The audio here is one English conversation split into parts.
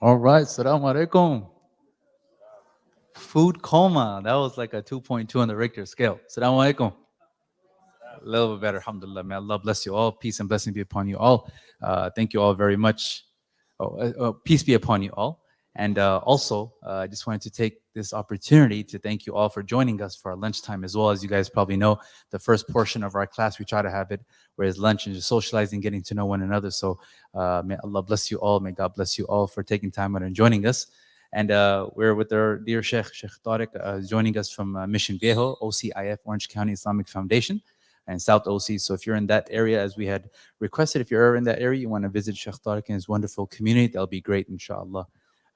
All right, Assalamu alaikum. Food coma. That was like a 2.2 on the Richter scale. Assalamu alaikum. A little bit better, alhamdulillah. May Allah bless you all. Peace and blessing be upon you all. Thank you all very much. Peace be upon you all. And also, I just wanted to take this opportunity to thank you all for joining us for our lunchtime as well. As you guys probably know, the first portion of our class, we try to have it where it's lunch and just socializing, getting to know one another. So may Allah bless you all. May God bless you all for taking time out and joining us. And we're with our dear Shaykh Tarik, joining us from Mission Viejo, OCIF, Orange County Islamic Foundation, and South OC. So if you're in that area, as we had requested, if you're ever in that area, you want to visit Shaykh Tarik and his wonderful community, that'll be great, inshallah.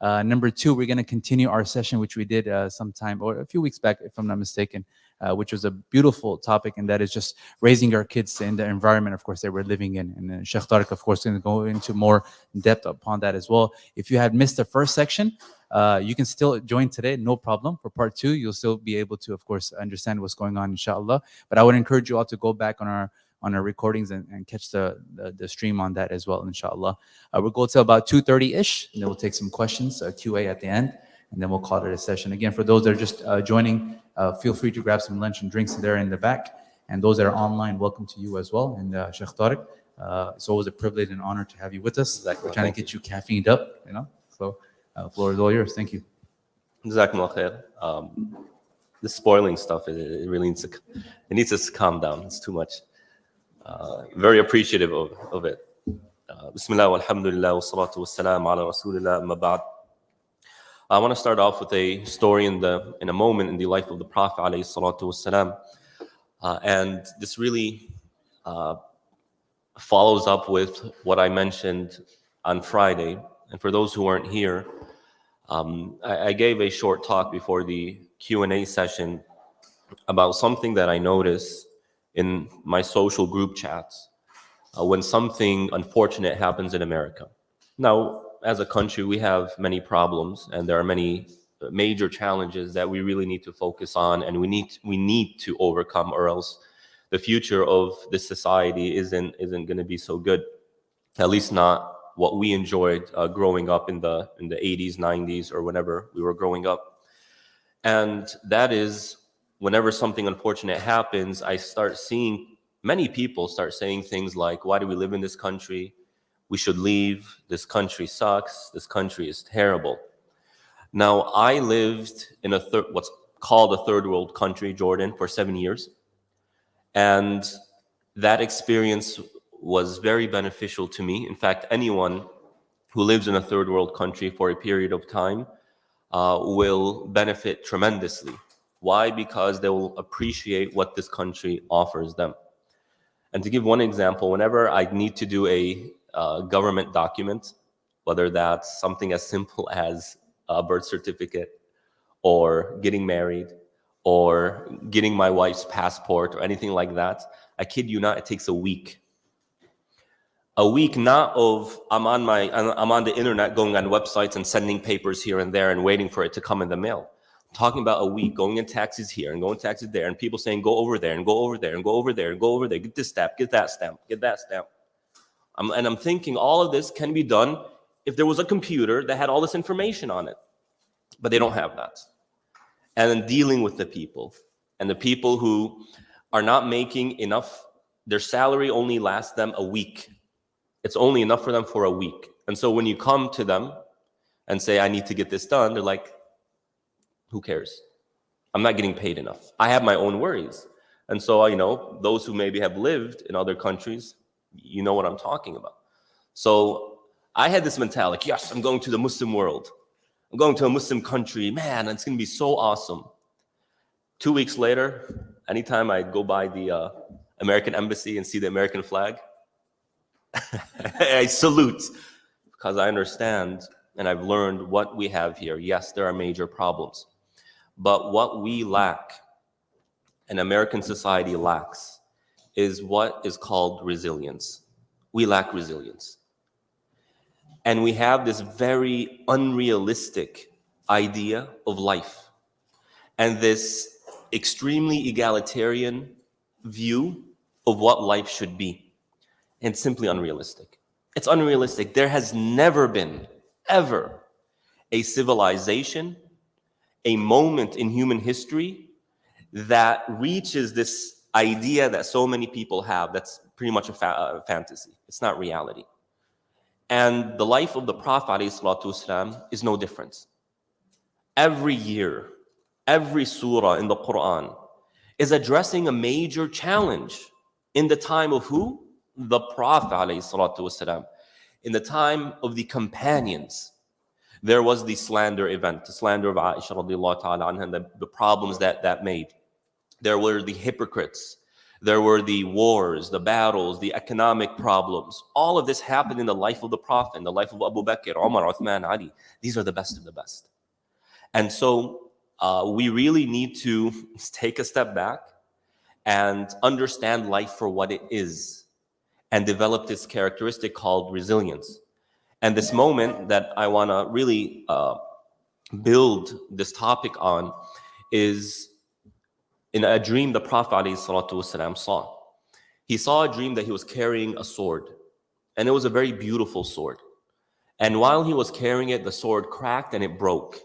Number two, we're going to continue our session, which we did sometime or a few weeks back, if I'm not mistaken, which was a beautiful topic, and that is just raising our kids in the environment, of course, that we're living in. And Sheikh Tariq, of course, is going to go into more depth upon that as well. If you had missed the first section, you can still join today, no problem. For part two, you'll still be able to, of course, understand what's going on, inshallah. But I would encourage you all to go back on our recordings and catch the stream on that as well, inshallah. We'll go till about 2:30-ish, and then we'll take some questions, QA at the end, and then we'll call it a session. Again, for those that are just joining, feel free to grab some lunch and drinks there in the back. And those that are online, welcome to you as well. And Sheikh Tariq, it's always a privilege and honor to have you with us. We're trying to get you caffeined up, So floor is all yours. Thank you. Jazakumullah khair. The spoiling stuff, it really needs to calm down. It's too much. Very appreciative of it. Bismillah walhamdulillah wa salatu wa salam ala rasulillah amma ba'd. I want to start off with a story in a moment in the life of the Prophet alayhi salatu wa salam. And this really follows up with what I mentioned on Friday. And for those who weren't here, I gave a short talk before the Q&A session about something that I noticed in my social group chats when something unfortunate happens in America. Now, as a country, we have many problems, and there are many major challenges that we really need to focus on, and we need to overcome, or else the future of this society isn't going to be so good. At least not what we enjoyed growing up in the 80s, 90s, or whenever we were growing up. And that is, whenever something unfortunate happens, I start seeing many people start saying things like, why do we live in this country? We should leave. This country sucks. This country is terrible. Now, I lived in what's called a third world country, Jordan, for 7 years. And that experience was very beneficial to me. In fact, anyone who lives in a third world country for a period of time will benefit tremendously. Why? Because they will appreciate what this country offers them. And to give one example, whenever I need to do a government document, whether that's something as simple as a birth certificate or getting married or getting my wife's passport or anything like that, I kid you not, it takes a week. A week not of I'm on the internet going on websites and sending papers here and there and waiting for it to come in the mail. Talking about a week going in taxis here and going taxis there, and people saying go over there and go over there and go over there and go over there, get this stamp, get that stamp, get that stamp. And I'm thinking all of this can be done if there was a computer that had all this information on it, but they don't have that. And then dealing with the people, and the people who are not making enough, their salary only lasts them a week. It's only enough for them for a week. And so when you come to them and say, I need to get this done, they're like, who cares? I'm not getting paid enough. I have my own worries. And so, those who maybe have lived in other countries, you know what I'm talking about. So I had this mentality, like, yes, I'm going to the Muslim world. I'm going to a Muslim country. Man, it's going to be so awesome. 2 weeks later, anytime I go by the American embassy and see the American flag, I salute, because I understand and I've learned what we have here. Yes, there are major problems. But what we lack, and American society lacks, is what is called resilience. We lack resilience. And we have this very unrealistic idea of life and this extremely egalitarian view of what life should be. And it's simply unrealistic. It's unrealistic. There has never been, ever, a civilization, a moment in human history that reaches this idea that so many people have that's pretty much a fantasy. It's not reality. And the life of the Prophet ﷺ is no different. Every year, every surah in the Quran is addressing a major challenge in the time of who? The Prophet ﷺ. In the time of the companions. There was the slander event, the slander of Aisha radiallahu ta'ala anha, and the problems that made. There were the hypocrites. There were the wars, the battles, the economic problems. All of this happened in the life of the Prophet, in the life of Abu Bakr, Umar, Uthman, Ali. These are the best of the best. And so we really need to take a step back and understand life for what it is and develop this characteristic called resilience. And this moment that I want to really build this topic on is in a dream the Prophet ﷺ saw. He saw a dream that he was carrying a sword, and it was a very beautiful sword. And while he was carrying it, the sword cracked and it broke.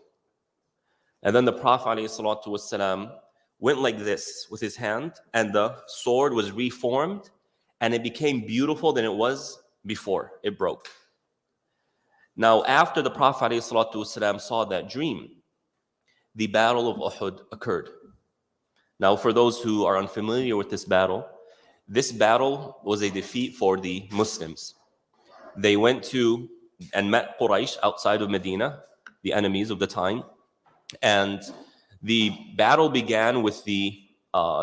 And then the Prophet ﷺ went like this with his hand, and the sword was reformed, and it became beautiful than it was before it broke. Now, after the Prophet ﷺ saw that dream, the Battle of Uhud occurred. Now, for those who are unfamiliar with this battle was a defeat for the Muslims. They went to and met Quraysh outside of Medina, the enemies of the time, and the battle began with the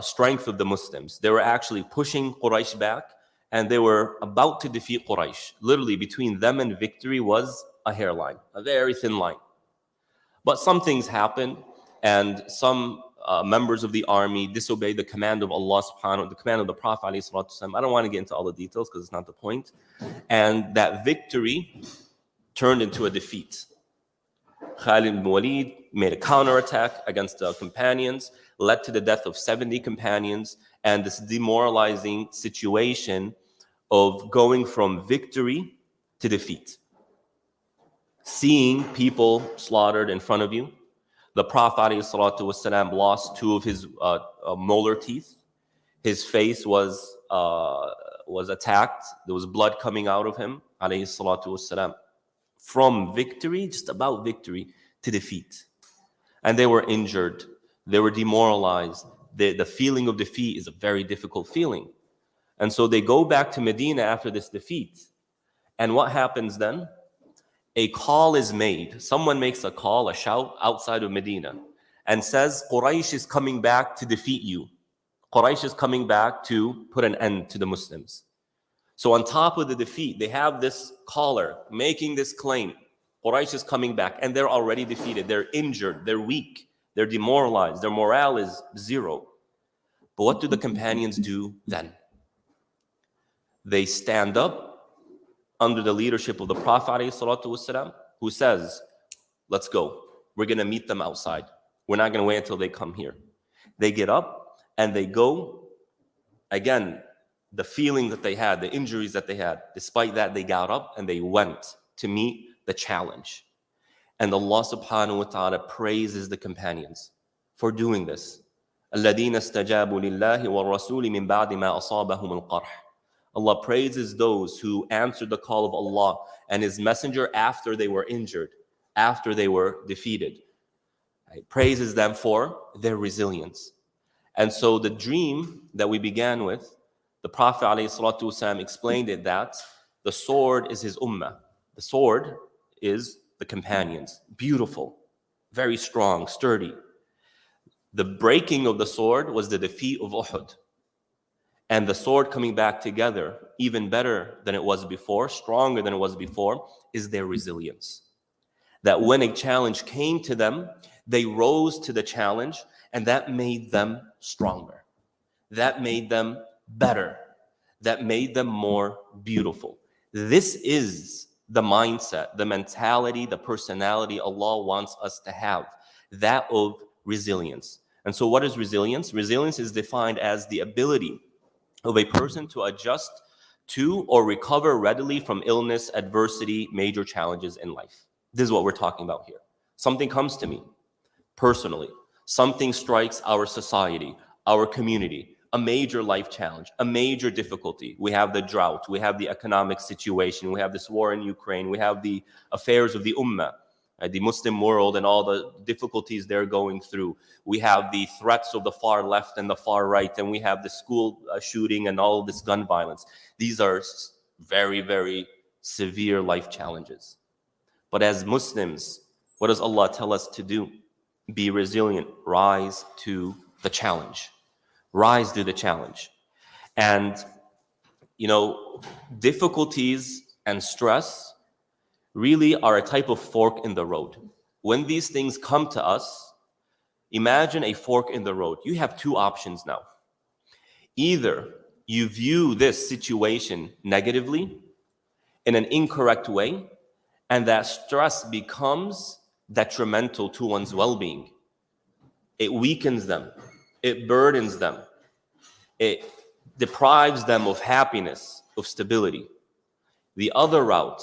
strength of the Muslims. They were actually pushing Quraysh back, and they were about to defeat Quraysh. Literally, between them and victory was a hairline, a very thin line. But some things happened, and some members of the army disobeyed the command of Allah subhanahu, the command of the Prophet ﷺ. I don't want to get into all the details because it's not the point. And that victory turned into a defeat. Khalid ibn Walid made a counterattack against the companions, led to the death of 70 companions, and this demoralizing situation of going from victory to defeat. Seeing people slaughtered in front of you. The Prophet ﷺ lost 2 of his molar teeth. His face was attacked. There was blood coming out of him, ﷺ. From victory, just about victory, to defeat. And they were injured. They were demoralized. The feeling of defeat is a very difficult feeling. And so they go back to Medina after this defeat. And what happens then? A call is made. Someone makes a call, a shout outside of Medina and says, Quraysh is coming back to defeat you. Quraysh is coming back to put an end to the Muslims. So on top of the defeat, they have this caller making this claim. Quraysh is coming back, and they're already defeated. They're injured. They're weak. They're demoralized. Their morale is 0. But what do the companions do then? They stand up under the leadership of the Prophet ﷺ, who says, let's go. We're going to meet them outside. We're not going to wait until they come here. They get up and they go. Again, the feeling that they had, the injuries that they had, despite that, they got up and they went to meet the challenge. And Allah subhanahu wa ta'ala praises the companions for doing this. الَّذِينَ اسْتَجَابُوا لِلَّهِ وَالرَّسُولِ مِنْ بَعْدِ مَا أَصَابَهُمُ الْقَرْحِ. Allah praises those who answered the call of Allah and His Messenger after they were injured, after they were defeated. Right? Praises them for their resilience. And so the dream that we began with, the Prophet ﷺ explained it that the sword is his ummah. The sword is the companions. Beautiful, very strong, sturdy. The breaking of the sword was the defeat of Uhud. And the sword coming back together, even better than it was before, stronger than it was before, is their resilience. That when a challenge came to them, they rose to the challenge, and that made them stronger. That made them better. That made them more beautiful. This is the mindset, the mentality, the personality Allah wants us to have, that of resilience. And so what is resilience? Resilience is defined as the ability of a person to adjust to or recover readily from illness, adversity, major challenges in life. This is what we're talking about here. Something comes to me personally. Something strikes our society, our community, a major life challenge, a major difficulty. We have the drought, we have the economic situation, we have this war in Ukraine, we have the affairs of the Ummah, the Muslim world and all the difficulties they're going through. We have the threats of the far left and the far right, and we have the school shooting and all this gun violence. These are very, very severe life challenges. But as Muslims, what does Allah tell us to do? Be resilient, rise to the challenge. Rise to the challenge. And, difficulties and stress really are a type of fork in the road. When these things come to us, imagine a fork in the road. You have two options now. Either you view this situation negatively in an incorrect way, and that stress becomes detrimental to one's well-being. It weakens them. It burdens them. It deprives them of happiness, of stability. The other route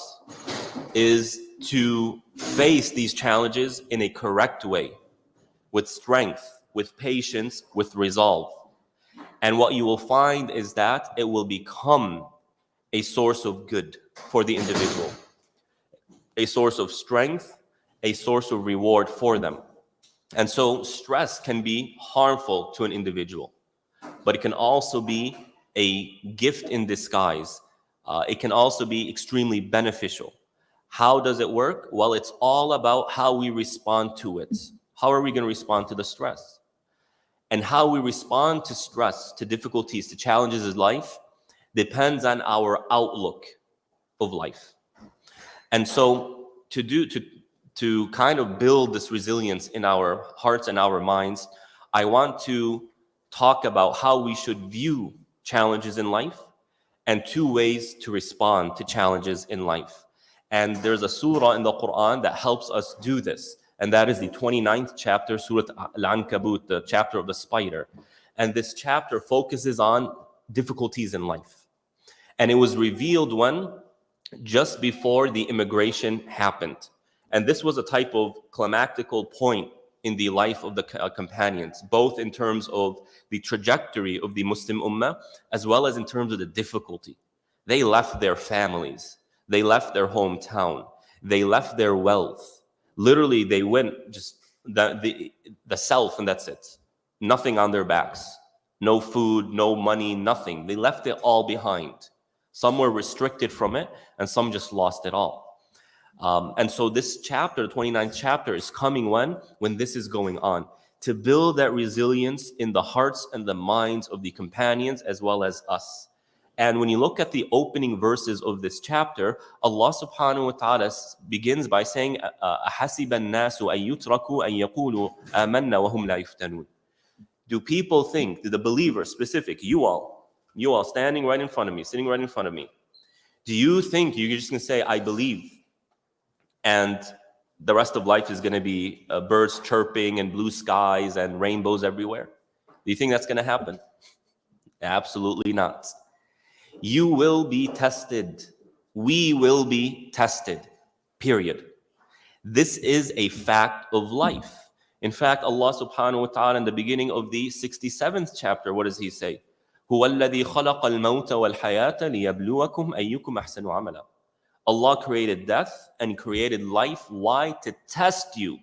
is to face these challenges in a correct way, with strength, with patience, with resolve. And what you will find is that it will become a source of good for the individual, a source of strength, a source of reward for them. And so stress can be harmful to an individual, but it can also be a gift in disguise. It can also be extremely beneficial. How does it work? Well, it's all about how we respond to it. How are we going to respond to the stress? And how we respond to stress, to difficulties, to challenges in life depends on our outlook of life. And so to kind of build this resilience in our hearts and our minds, I want to talk about how we should view challenges in life and two ways to respond to challenges in life. And there's a surah in the Quran that helps us do this. And that is the 29th chapter, Surah Al-Ankabut, the chapter of the spider. And this chapter focuses on difficulties in life. And it was revealed when? Just before the immigration happened. And this was a type of climactical point in the life of the companions, both in terms of the trajectory of the Muslim Ummah, as well as in terms of the difficulty. They left their families. They left their hometown. They left their wealth. Literally, they went just the self, and that's it. Nothing on their backs. No food, no money, nothing. They left it all behind. Some were restricted from it, and some just lost it all. And so this chapter, the 29th chapter, is coming when this is going on, to build that resilience in the hearts and the minds of the companions as well as us. And when you look at the opening verses of this chapter, Allah subhanahu wa ta'ala begins by saying, أَحَسِبَ النَّاسُ أَن يُتْرَكُوا أَن يَقُولُوا آمَنَّا وَهُمْ لَا يُفْتَنُونَ. Do people think, do the believers, specific, you all standing right in front of me, sitting right in front of me, do you think you're just going to say, I believe, and the rest of life is going to be birds chirping and blue skies and rainbows everywhere? Do you think that's going to happen? Absolutely not. You will be tested. We will be tested, period. This is a fact of life. In fact, Allah subhanahu wa ta'ala in the beginning of the 67th chapter, what does he say? هُوَ الَّذِي خَلَقَ الْمَوْتَ وَالْحَيَاةَ لِيَبْلُوَكُمْ أَيُّكُمْ أَحْسَنُ عَمَلًا. Allah created death and created life. Why? To test you,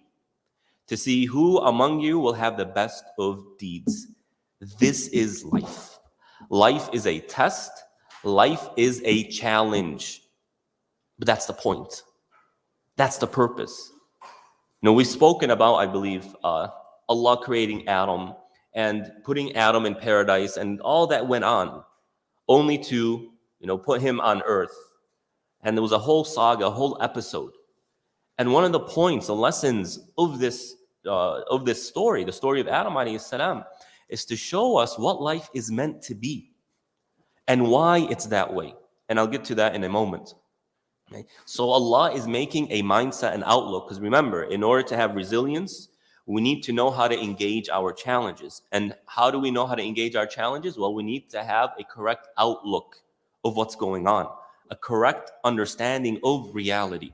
to see who among you will have the best of deeds. This is life. Life is a test. Life is a challenge. But that's the point. That's the purpose. We've spoken about, I believe, Allah creating Adam and putting Adam in paradise and all that went on, only to, put him on earth. And there was a whole saga, a whole episode. And one of the points, the lessons of this story, the story of Adam alayhi salam, is to show us what life is meant to be and why it's that way. And I'll get to that in a moment. Okay? So Allah is making a mindset and outlook, because remember, in order to have resilience, we need to know how to engage our challenges. And how do we know how to engage our challenges? Well, we need to have a correct outlook of what's going on, a correct understanding of reality.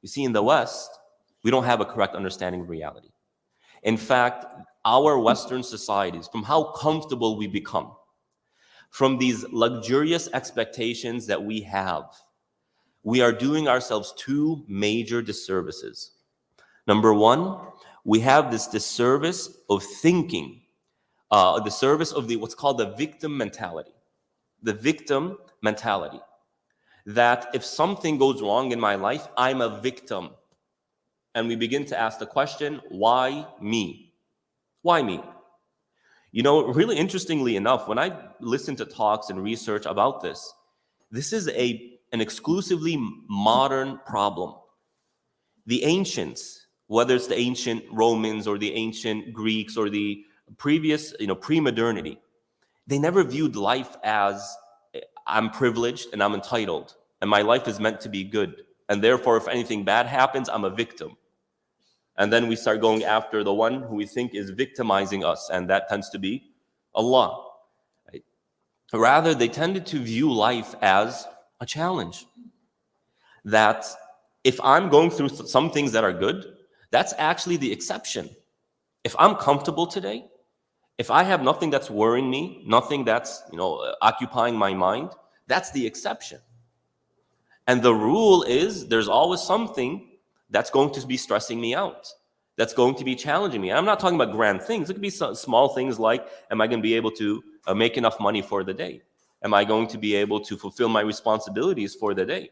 You see, in the West, We don't have a correct understanding of reality. In fact, our Western societies, from how comfortable we become, from these luxurious expectations that we have, we are doing ourselves two major disservices. Number one, we have this disservice of thinking, the service of what's called the victim mentality. The victim mentality. That if something goes wrong in my life, I'm a victim. And we begin to ask the question, why me? Why me? You know, really interestingly enough, when I listen to talks and research about this, this is an exclusively modern problem. The ancients, whether it's the ancient Romans or the ancient Greeks or the previous, pre-modernity, they never viewed life as I'm privileged and I'm entitled and my life is meant to be good. And therefore, if anything bad happens, I'm a victim. And then we start going after the one who we think is victimizing us, and that tends to be Allah. Right? Rather, they tended to view life as a challenge. That if I'm going through some things that are good, that's actually the exception. If I'm comfortable today, if I have nothing that's worrying me, nothing that's occupying my mind, that's the exception. And the rule is there's always something that's going to be stressing me out, that's going to be challenging me. I'm not talking about grand things. It could be small things like, am I going to be able to make enough money for the day? Am I going to be able to fulfill my responsibilities for the day?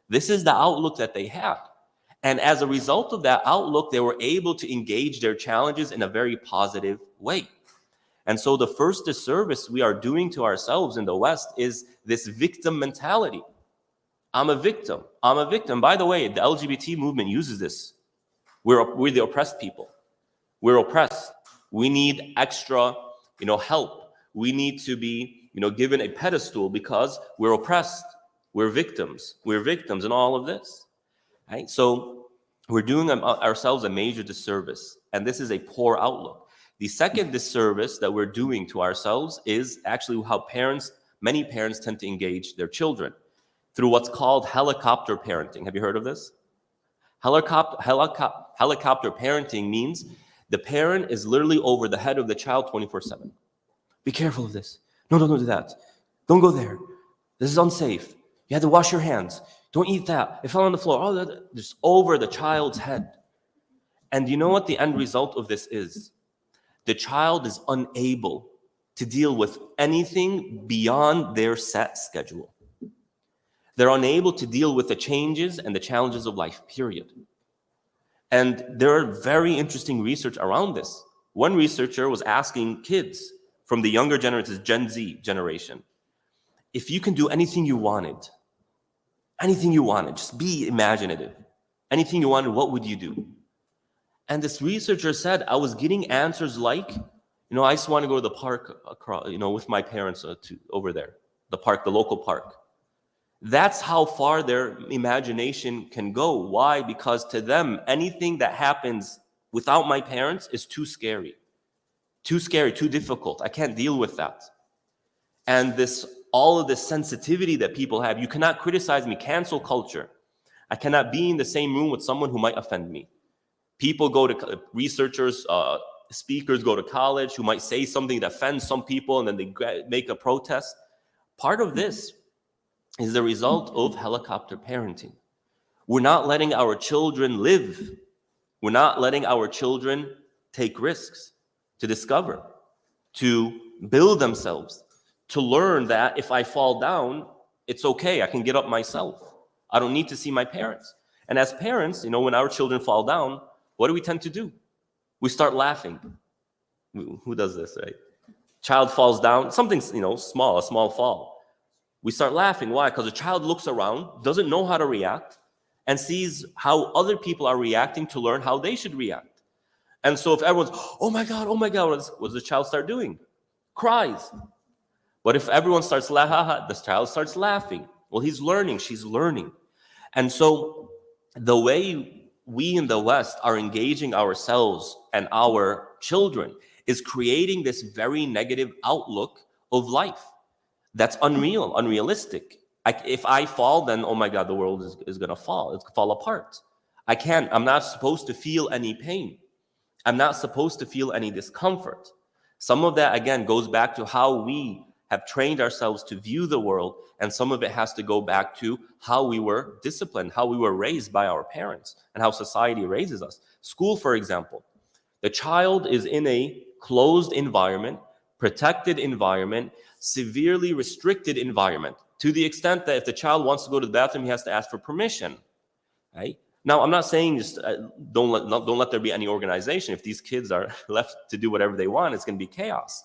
This is the outlook that they had. And as a result of that outlook, they were able to engage their challenges in a very positive way. And so the first disservice we are doing to ourselves in the West is this victim mentality. I'm a victim. I'm a victim. By the way, the LGBT movement uses this. We're the oppressed people. We're oppressed. We need extra, help. We need to be, given a pedestal because we're oppressed. We're victims. We're victims in all of this. Right? So we're doing ourselves a major disservice, and this is a poor outlook. The second disservice that we're doing to ourselves is actually how many parents tend to engage their children through what's called helicopter parenting. Have you heard of this? Helicopter parenting means the parent is literally over the head of the child 24/7. Be careful of this. No, don't do that. Don't go there. This is unsafe. You have to wash your hands. Don't eat that. It fell on the floor. Oh, just over the child's head. And you know what the end result of this is? The child is unable to deal with anything beyond their set schedule. They're unable to deal with the changes and the challenges of life, period. And there are very interesting research around this. One researcher was asking kids from the younger generation, Gen Z generation, if you can do anything you wanted, just be imaginative, anything you wanted, what would you do? And this researcher said, I was getting answers like, I just want to go to the park, with my parents over there, the park, the local park. That's how far their imagination can go. Why? Because to them, anything that happens without my parents is too scary, too difficult. I can't deal with that. And all of this sensitivity that people have, you cannot criticize me, cancel culture. I cannot be in the same room with someone who might offend me. People go to researchers, speakers go to college who might say something that offends some people and then they make a protest. Part of this is the result of helicopter parenting. We're not letting our children live. We're not letting our children take risks, to discover, to build themselves, to learn that if I fall down, it's okay. I can get up myself. I don't need to see my parents. And as parents, when our children fall down, what do we tend to do? We start laughing. Who does this, right? Child falls down, something, small, a small fall. We start laughing. Why? Because the child looks around, doesn't know how to react, and sees how other people are reacting to learn how they should react. And so if everyone's, oh my God, what does the child start doing? Cries. But if everyone starts laughing, the child starts laughing. Well, he's learning, she's learning. And so the way we in the West are engaging ourselves and our children is creating this very negative outlook of life. That's unrealistic. If I fall, then, oh my God, the world is going to fall. It's going to fall apart. I'm not supposed to feel any pain. I'm not supposed to feel any discomfort. Some of that, again, goes back to how we have trained ourselves to view the world, and some of it has to go back to how we were disciplined, how we were raised by our parents, and how society raises us. School, for example, the child is in a closed environment, protected environment, severely restricted environment, to the extent that if the child wants to go to the bathroom, he has to ask for permission, right? Now, I'm not saying just don't let there be any organization. If these kids are left to do whatever they want, it's going to be chaos.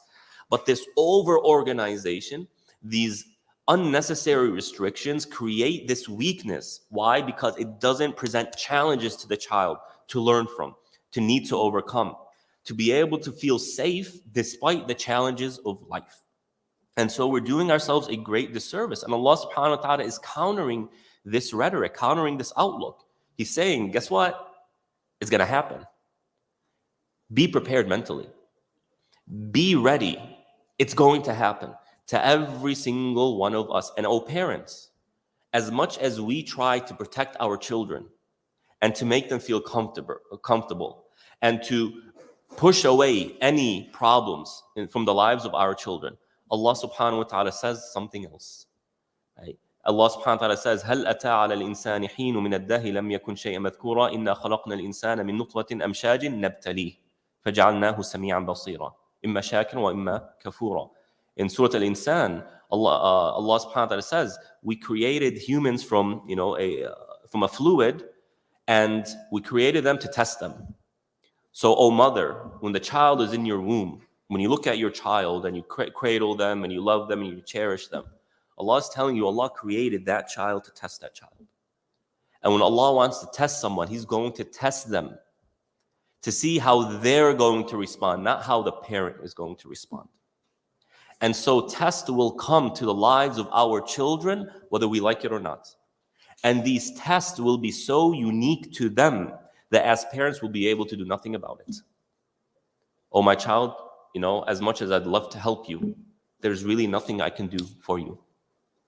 But this over-organization, these unnecessary restrictions create this weakness. Why? Because it doesn't present challenges to the child to learn from, to need to overcome, to be able to feel safe despite the challenges of life. And so we're doing ourselves a great disservice. And Allah subhanahu wa ta'ala is countering this rhetoric, countering this outlook. He's saying, guess what? It's going to happen. Be prepared mentally. Be ready. It's going to happen to every single one of us. And oh, parents, as much as we try to protect our children and to make them feel comfortable and to push away any problems from the lives of our children, Allah subhanahu wa ta'ala says something else. Right? Allah subhanahu wa ta'ala says, هل أتى على الإنسان حين من الدهر لم يكن شيئا مذكورا إنا خلقنا الإنسان من نطفة أمشاج نبتليه فجعلناه سميعا بصيرا إما شاكرا وإما كفورا. In Surah Al-Insan, Allah subhanahu wa ta'ala says, we created humans from a fluid, and we created them to test them. So, O mother, when the child is in your womb, when you look at your child and you cradle them and you love them and you cherish them, Allah is telling you Allah created that child to test that child. And when Allah wants to test someone, He's going to test them to see how they're going to respond, not how the parent is going to respond. And so tests will come to the lives of our children, whether we like it or not. And these tests will be so unique to them that as parents we'll be able to do nothing about it. Oh, my child, as much as I'd love to help you, there's really nothing I can do for you.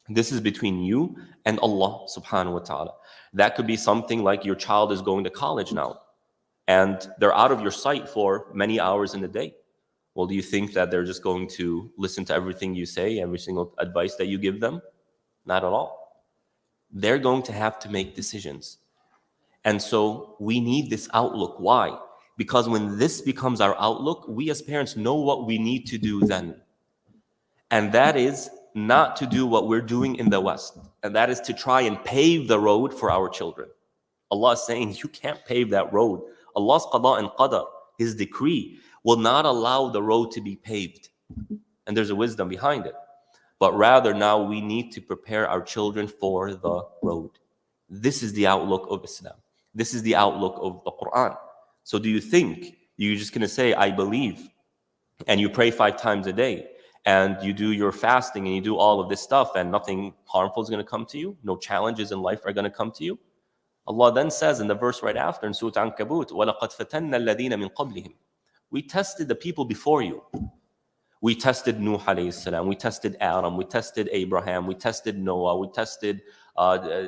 This is between you and Allah subhanahu wa ta'ala. That could be something like your child is going to college now, and they're out of your sight for many hours in a day. Well, do you think that they're just going to listen to everything you say, every single advice that you give them? Not at all. They're going to have to make decisions. And so we need this outlook. Why? Because when this becomes our outlook, we as parents know what we need to do then. And that is not to do what we're doing in the West. And that is to try and pave the road for our children. Allah is saying, you can't pave that road. Allah's qada and qadar, His decree, will not allow the road to be paved. And there's a wisdom behind it. But rather now we need to prepare our children for the road. This is the outlook of Islam. This is the outlook of the Quran. So do you think you're just going to say, I believe, and you pray 5 times a day, and you do your fasting, and you do all of this stuff, and nothing harmful is going to come to you? No challenges in life are going to come to you? Allah then says in the verse right after, in Surah Ankabut, وَلَقَدْ فَتَنَّا الَّذِينَ مِنْ قَبْلِهِمْ. We tested the people before you. We tested Nuh alayhi salam, we tested Adam, we tested Abraham, we tested Noah, we tested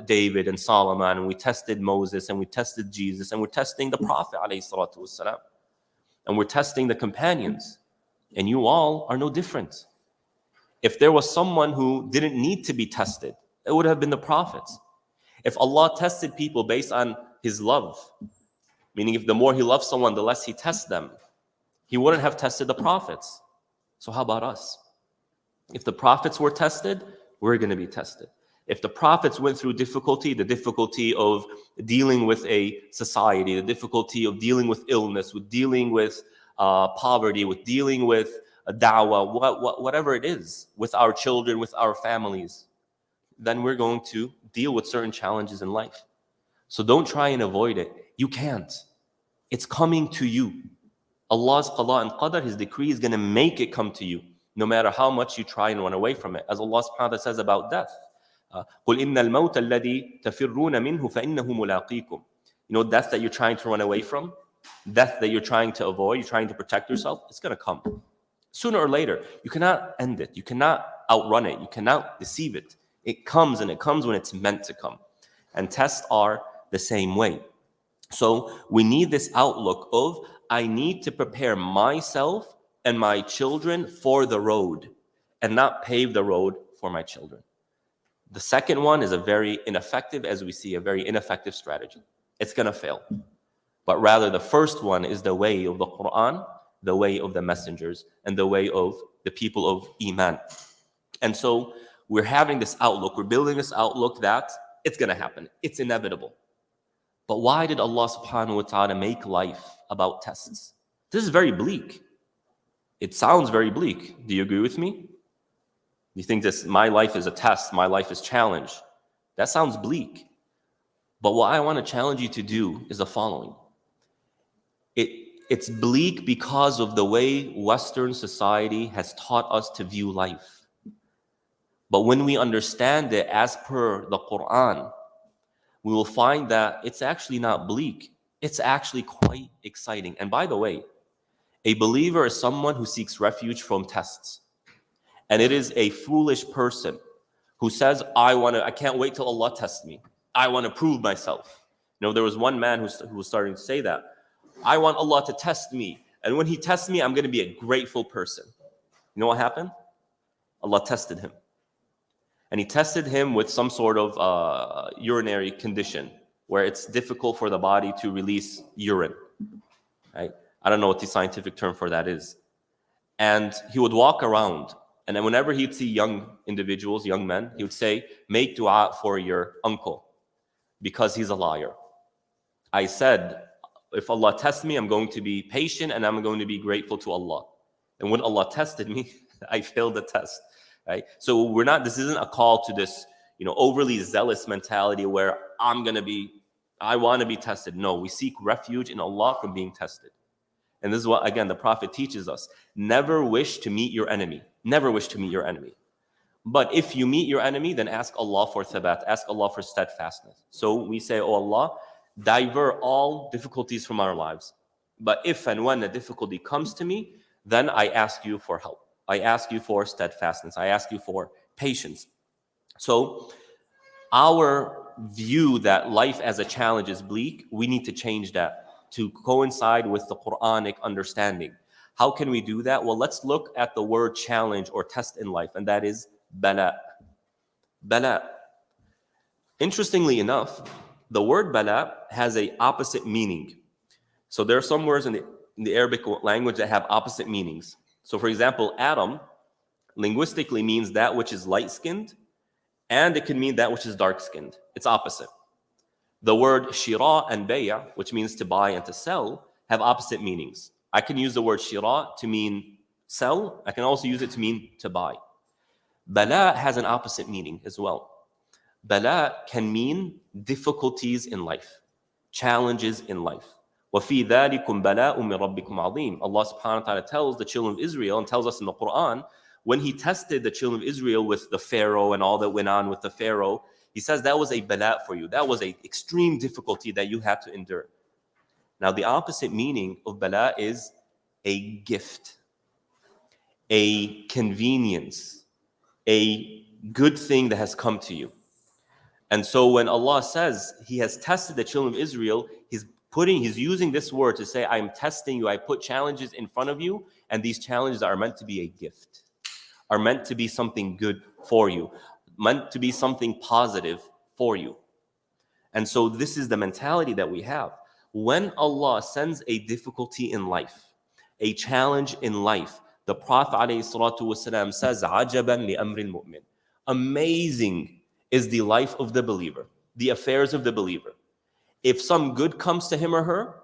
David and Solomon, and we tested Moses, and we tested Jesus, and we're testing the Prophet alayhi salatu wasalam, and we're testing the companions, and you all are no different. If there was someone who didn't need to be tested, it would have been the prophets. If Allah tested people based on His love, meaning if the more He loves someone, the less He tests them, He wouldn't have tested the prophets. So how about us? If the prophets were tested, we're going to be tested. If the prophets went through difficulty, the difficulty of dealing with a society, the difficulty of dealing with illness, with dealing with poverty, with dealing with da'wah, whatever it is, with our children, with our families, then we're going to deal with certain challenges in life. So don't try and avoid it. You can't. It's coming to you. Allah's qada and qadar, His decree, is going to make it come to you, no matter how much you try and run away from it. As Allah subhanahu wa ta'ala says about death, قُلْ إِنَّ الْمَوْتَ الَّذِي تَفِرُّونَ مِنْهُ فَإِنَّهُ مُلَاقِيكُم. Death that you're trying to run away from, death that you're trying to avoid, you're trying to protect yourself, it's going to come. Sooner or later, you cannot end it. You cannot outrun it. You cannot deceive it. It comes, and it comes when it's meant to come. And tests are the same way. So we need this outlook of, I need to prepare myself and my children for the road and not pave the road for my children. The second one is a very ineffective, as we see, a very ineffective strategy. It's going to fail. But rather, the first one is the way of the Quran, the way of the messengers, and the way of the people of Iman. And so we're having this outlook, we're building this outlook that it's going to happen, it's inevitable. But why did Allah subhanahu wa ta'ala make life about tests? This is very bleak. It sounds very bleak. Do you agree with me? You think this, my life is a test, my life is challenge. That sounds bleak. But what I want to challenge you to do is the following. It's bleak because of the way Western society has taught us to view life. But when we understand it as per the Quran, we will find that it's actually not bleak. It's actually quite exciting. And by the way, a believer is someone who seeks refuge from tests. And it is a foolish person who says, I can't wait till Allah tests me. I want to prove myself. You know, there was one man who was starting to say that. I want Allah to test me. And when He tests me, I'm going to be a grateful person. You know what happened? Allah tested him. And He tested him with some sort of urinary condition where it's difficult for the body to release urine. Right? I don't know what the scientific term for that is. And he would walk around, and then whenever he'd see young individuals, young men, he would say, make dua for your uncle because he's a liar. I said, if Allah tests me, I'm going to be patient and I'm going to be grateful to Allah. And when Allah tested me, I failed the test. Right? So this isn't a call to this, overly zealous mentality where I want to be tested. No, we seek refuge in Allah from being tested. And this is what, again, the Prophet teaches us. Never wish to meet your enemy. Never wish to meet your enemy. But if you meet your enemy, then ask Allah for thabat, ask Allah for steadfastness. So we say, oh Allah, divert all difficulties from our lives. But if and when a difficulty comes to me, then I ask you for help. I ask you for steadfastness. I ask you for patience. So our view that life as a challenge is bleak, we need to change that to coincide with the Quranic understanding. How can we do that? Well, let's look at the word challenge or test in life, and that is bala. Bala. Interestingly enough, the word bala has an opposite meaning. So there are some words in the Arabic language that have opposite meanings. So for example, Adam linguistically means that which is light-skinned, and it can mean that which is dark-skinned. It's opposite. The word shira and bay'a, which means to buy and to sell, have opposite meanings. I can use the word shira to mean sell. I can also use it to mean to buy. Bala has an opposite meaning as well. Bala can mean difficulties in life, challenges in life. وَفِي ذَلِكُمْ بَلَاءٌ مِّن رَبِّكُمْ عَظِيمٌ. Allah subhanahu wa ta'ala tells the children of Israel and tells us in the Quran, when He tested the children of Israel with the Pharaoh and all that went on with the Pharaoh, He says that was a bala for you. That was an extreme difficulty that you had to endure. Now, the opposite meaning of bala is a gift, a convenience, a good thing that has come to you. And so when Allah says He has tested the children of Israel, He's using this word to say, I'm testing you, I put challenges in front of you, and these challenges are meant to be a gift, are meant to be something good for you, meant to be something positive for you. And so this is the mentality that we have. When Allah sends a difficulty in life, a challenge in life, the Prophet ﷺ says, عَجَبًا لِأَمْرِ الْمُؤْمِنِ. Amazing is the life of the believer, the affairs of the believer. If some good comes to him or her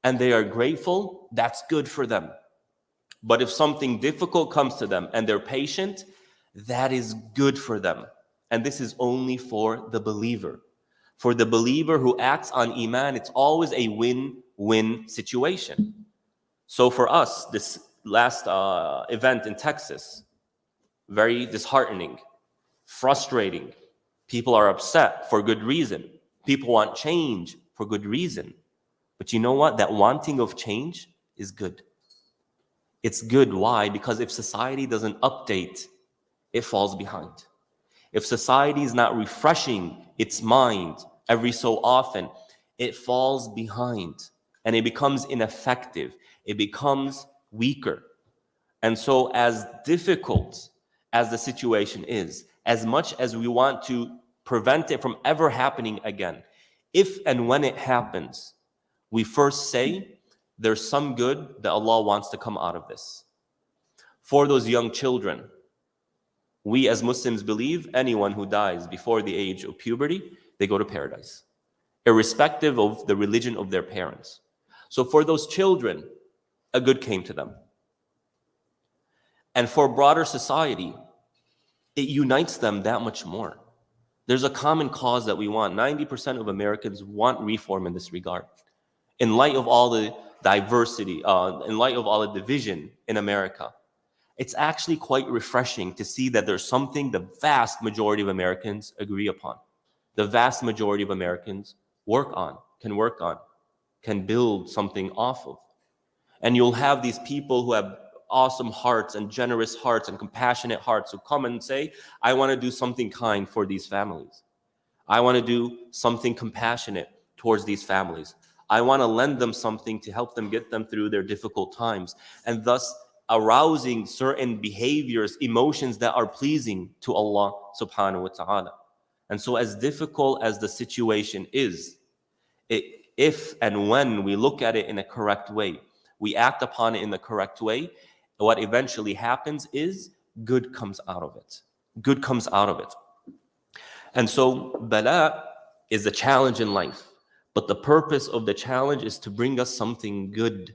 and they are grateful, that's good for them. But if something difficult comes to them and they're patient, that is good for them. And this is only for the believer. For the believer who acts on Iman, it's always a win-win situation. So for us, this last event in Texas, very disheartening, frustrating. People are upset for good reason. People want change for good reason. But you know what? That wanting of change is good. It's good. Why? Because if society doesn't update, it falls behind. If society is not refreshing its mind every so often, it falls behind and it becomes ineffective. It becomes weaker. And so, as difficult as the situation is, as much as we want to prevent it from ever happening again, if and when it happens, we first say there's some good that Allah wants to come out of this. For those young children, we as Muslims believe anyone who dies before the age of puberty, they go to paradise, irrespective of the religion of their parents. So for those children, a good came to them. And for broader society, it unites them that much more. There's a common cause that we want. 90% of Americans want reform in this regard. In light of all the diversity, in light of all the division in America, it's actually quite refreshing to see that there's something the vast majority of Americans agree upon. The vast majority of Americans work on, can build something off of. And you'll have these people who have awesome hearts and generous hearts and compassionate hearts who come and say, I want to do something kind for these families. I want to do something compassionate towards these families. I want to lend them something to help them get them through their difficult times, and thus arousing certain behaviors, emotions that are pleasing to Allah subhanahu wa ta'ala. And so as difficult as the situation is, if and when we look at it in a correct way, we act upon it in the correct way, what eventually happens is good comes out of it. Good comes out of it. And so bala is a challenge in life, but the purpose of the challenge is to bring us something good.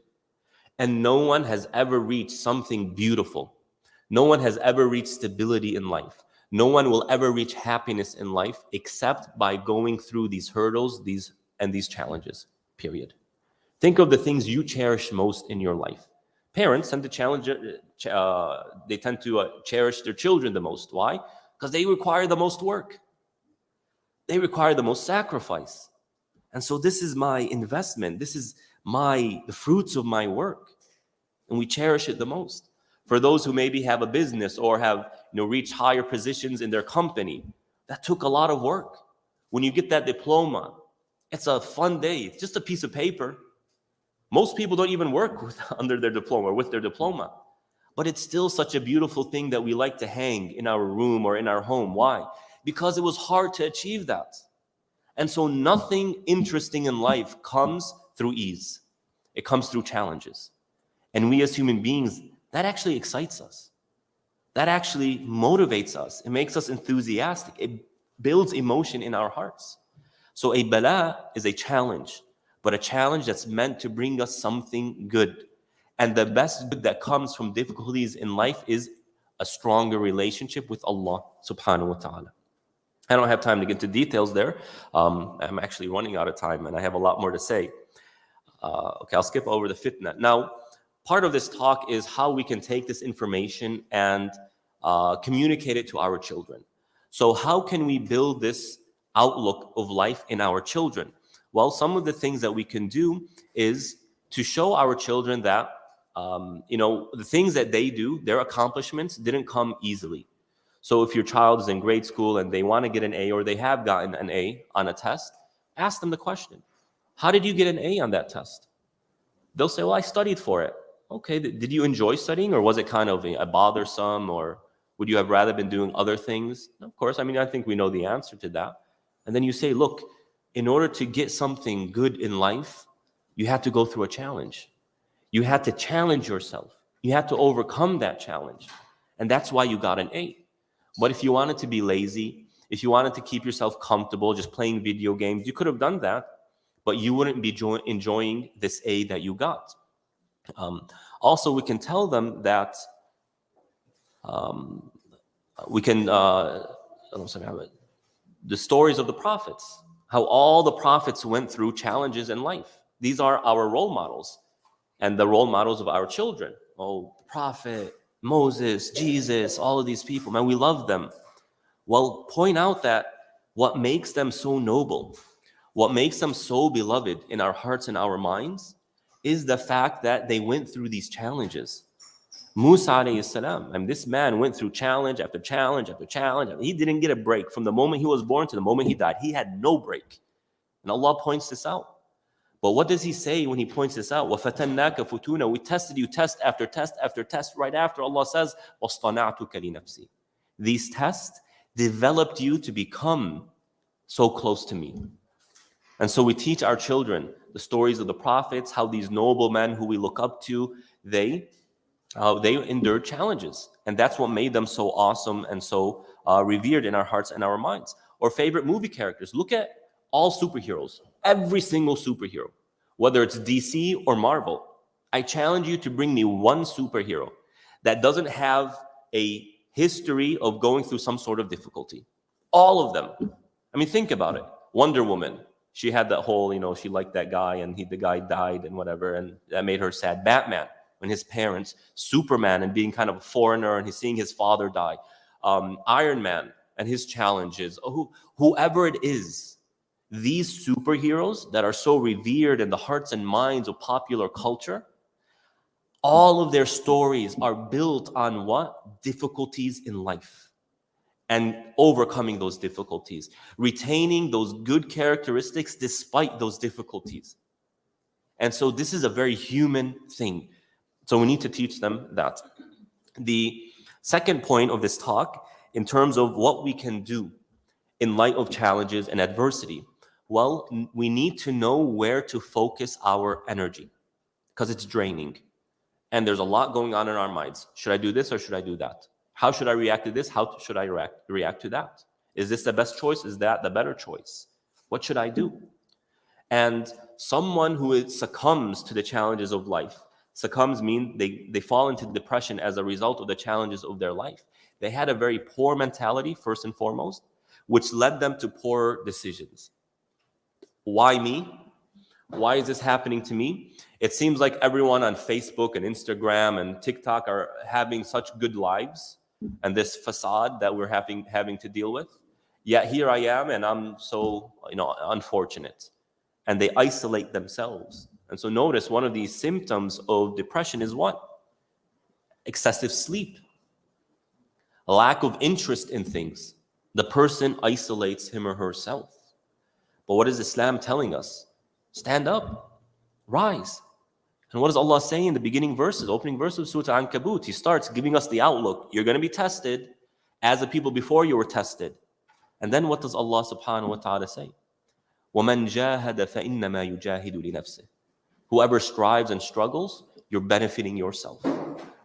And no one has ever reached something beautiful. No one has ever reached stability in life. No one will ever reach happiness in life except by going through these hurdles, these challenges, period. Think of the things you cherish most in your life. Parents tend to cherish their children the most. Why? Because they require the most work. They require the most sacrifice. And so this is my investment. This is the fruits of my work. And we cherish it the most. For those who maybe have a business or have reached higher positions in their company, that took a lot of work. When you get that diploma, it's a fun day. It's just a piece of paper. Most people don't even work under their diploma or with their diploma. But it's still such a beautiful thing that we like to hang in our room or in our home. Why? Because it was hard to achieve that. And so nothing interesting in life comes through ease. It comes through challenges. And we as human beings, that actually excites us. That actually motivates us. It makes us enthusiastic. It builds emotion in our hearts. So a bala is a challenge, but a challenge that's meant to bring us something good. And the best good that comes from difficulties in life is a stronger relationship with Allah subhanahu wa ta'ala. I don't have time to get into details there. I'm actually running out of time and I have a lot more to say. Okay, I'll skip over the fitna. Now, part of this talk is how we can take this information and communicate it to our children. So how can we build this outlook of life in our children? Well, some of the things that we can do is to show our children that, the things that they do, their accomplishments didn't come easily. So if your child is in grade school and they want to get an A or they have gotten an A on a test, ask them the question, how did you get an A on that test? They'll say, well, I studied for it. Okay, did you enjoy studying or was it kind of a bothersome or would you have rather been doing other things? Of course, I think we know the answer to that. And then you say, look, in order to get something good in life, you have to go through a challenge. You had to challenge yourself. You had to overcome that challenge. And that's why you got an A. But if you wanted to be lazy, if you wanted to keep yourself comfortable just playing video games, you could have done that, but you wouldn't be enjoying this A that you got. Also, we can tell them that the stories of the prophets, how all the prophets went through challenges in life. These are our role models and the role models of our children. Oh, the prophet, Moses, Jesus, all of these people, man, we love them. Well, point out that what makes them so noble, what makes them so beloved in our hearts and our minds is the fact that they went through these challenges. Musa alayhi salam, this man went through challenge after challenge after challenge. He didn't get a break from the moment he was born to the moment he died. He had no break. And Allah points this out. But what does He say when He points this out? وَفَتَنَّاكَ فُتُونًا. We tested you test after test after test. Right after, Allah says, وَاصْطَنَعْتُكَ لِنَفْسِي. These tests developed you to become so close to me. And so we teach our children the stories of the prophets, how these noble men who we look up to, they endured challenges. And that's what made them so awesome and so revered in our hearts and our minds. Or favorite movie characters. Look at all superheroes, every single superhero, whether it's DC or Marvel. I challenge you to bring me one superhero that doesn't have a history of going through some sort of difficulty. All of them. I mean, think about it. Wonder Woman. She had that whole, she liked that guy and the guy died and whatever, and that made her sad. Batman, when his parents, Superman, and being kind of a foreigner and he's seeing his father die. Iron Man and his challenges. Whoever it is, these superheroes that are so revered in the hearts and minds of popular culture, all of their stories are built on what? Difficulties in life. And overcoming those difficulties, retaining those good characteristics despite those difficulties. And so this is a very human thing. So we need to teach them that. The second point of this talk, in terms of what we can do in light of challenges and adversity, well, we need to know where to focus our energy, because it's draining. And there's a lot going on in our minds. Should I do this or should I do that? How should I react to this? How should I react to that? Is this the best choice? Is that the better choice? What should I do? And someone who succumbs to the challenges of life, succumbs mean they fall into depression as a result of the challenges of their life. They had a very poor mentality, first and foremost, which led them to poor decisions. Why me? Why is this happening to me? It seems like everyone on Facebook and Instagram and TikTok are having such good lives and this facade that we're having to deal with. Yet here I am and I'm so unfortunate. And they isolate themselves. And so notice one of these symptoms of depression is what? Excessive sleep. A lack of interest in things. The person isolates him or herself. But what is Islam telling us? Stand up, rise. And what does Allah say in the beginning verses, opening verses of Surah Ankabut? He starts giving us the outlook. You're going to be tested as the people before you were tested. And then what does Allah subhanahu wa ta'ala say? وَمَنْ جَاهَدَ فَإِنَّمَا يُجَاهِدُ لِنَفْسِهِ. Whoever strives and struggles, you're benefiting yourself.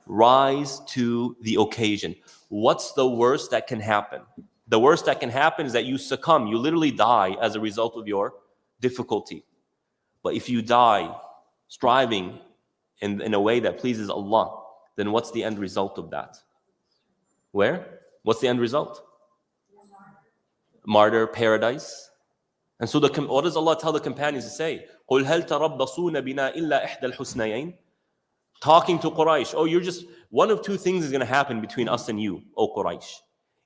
Rise to the occasion. What's the worst that can happen? The worst that can happen is that you succumb. You literally die as a result of your difficulty. But if you die striving in a way that pleases Allah, then what's the end result of that? Where? What's the end result? Martyr, paradise. And so what does Allah tell the companions to say? قُلْ هَلْ تَرَبَّصُونَ بِنَا إِلَّا إِحْدَى الْحُسْنَيَيْنِ. Talking to Quraysh, one of two things is going to happen between us and you, O Quraysh.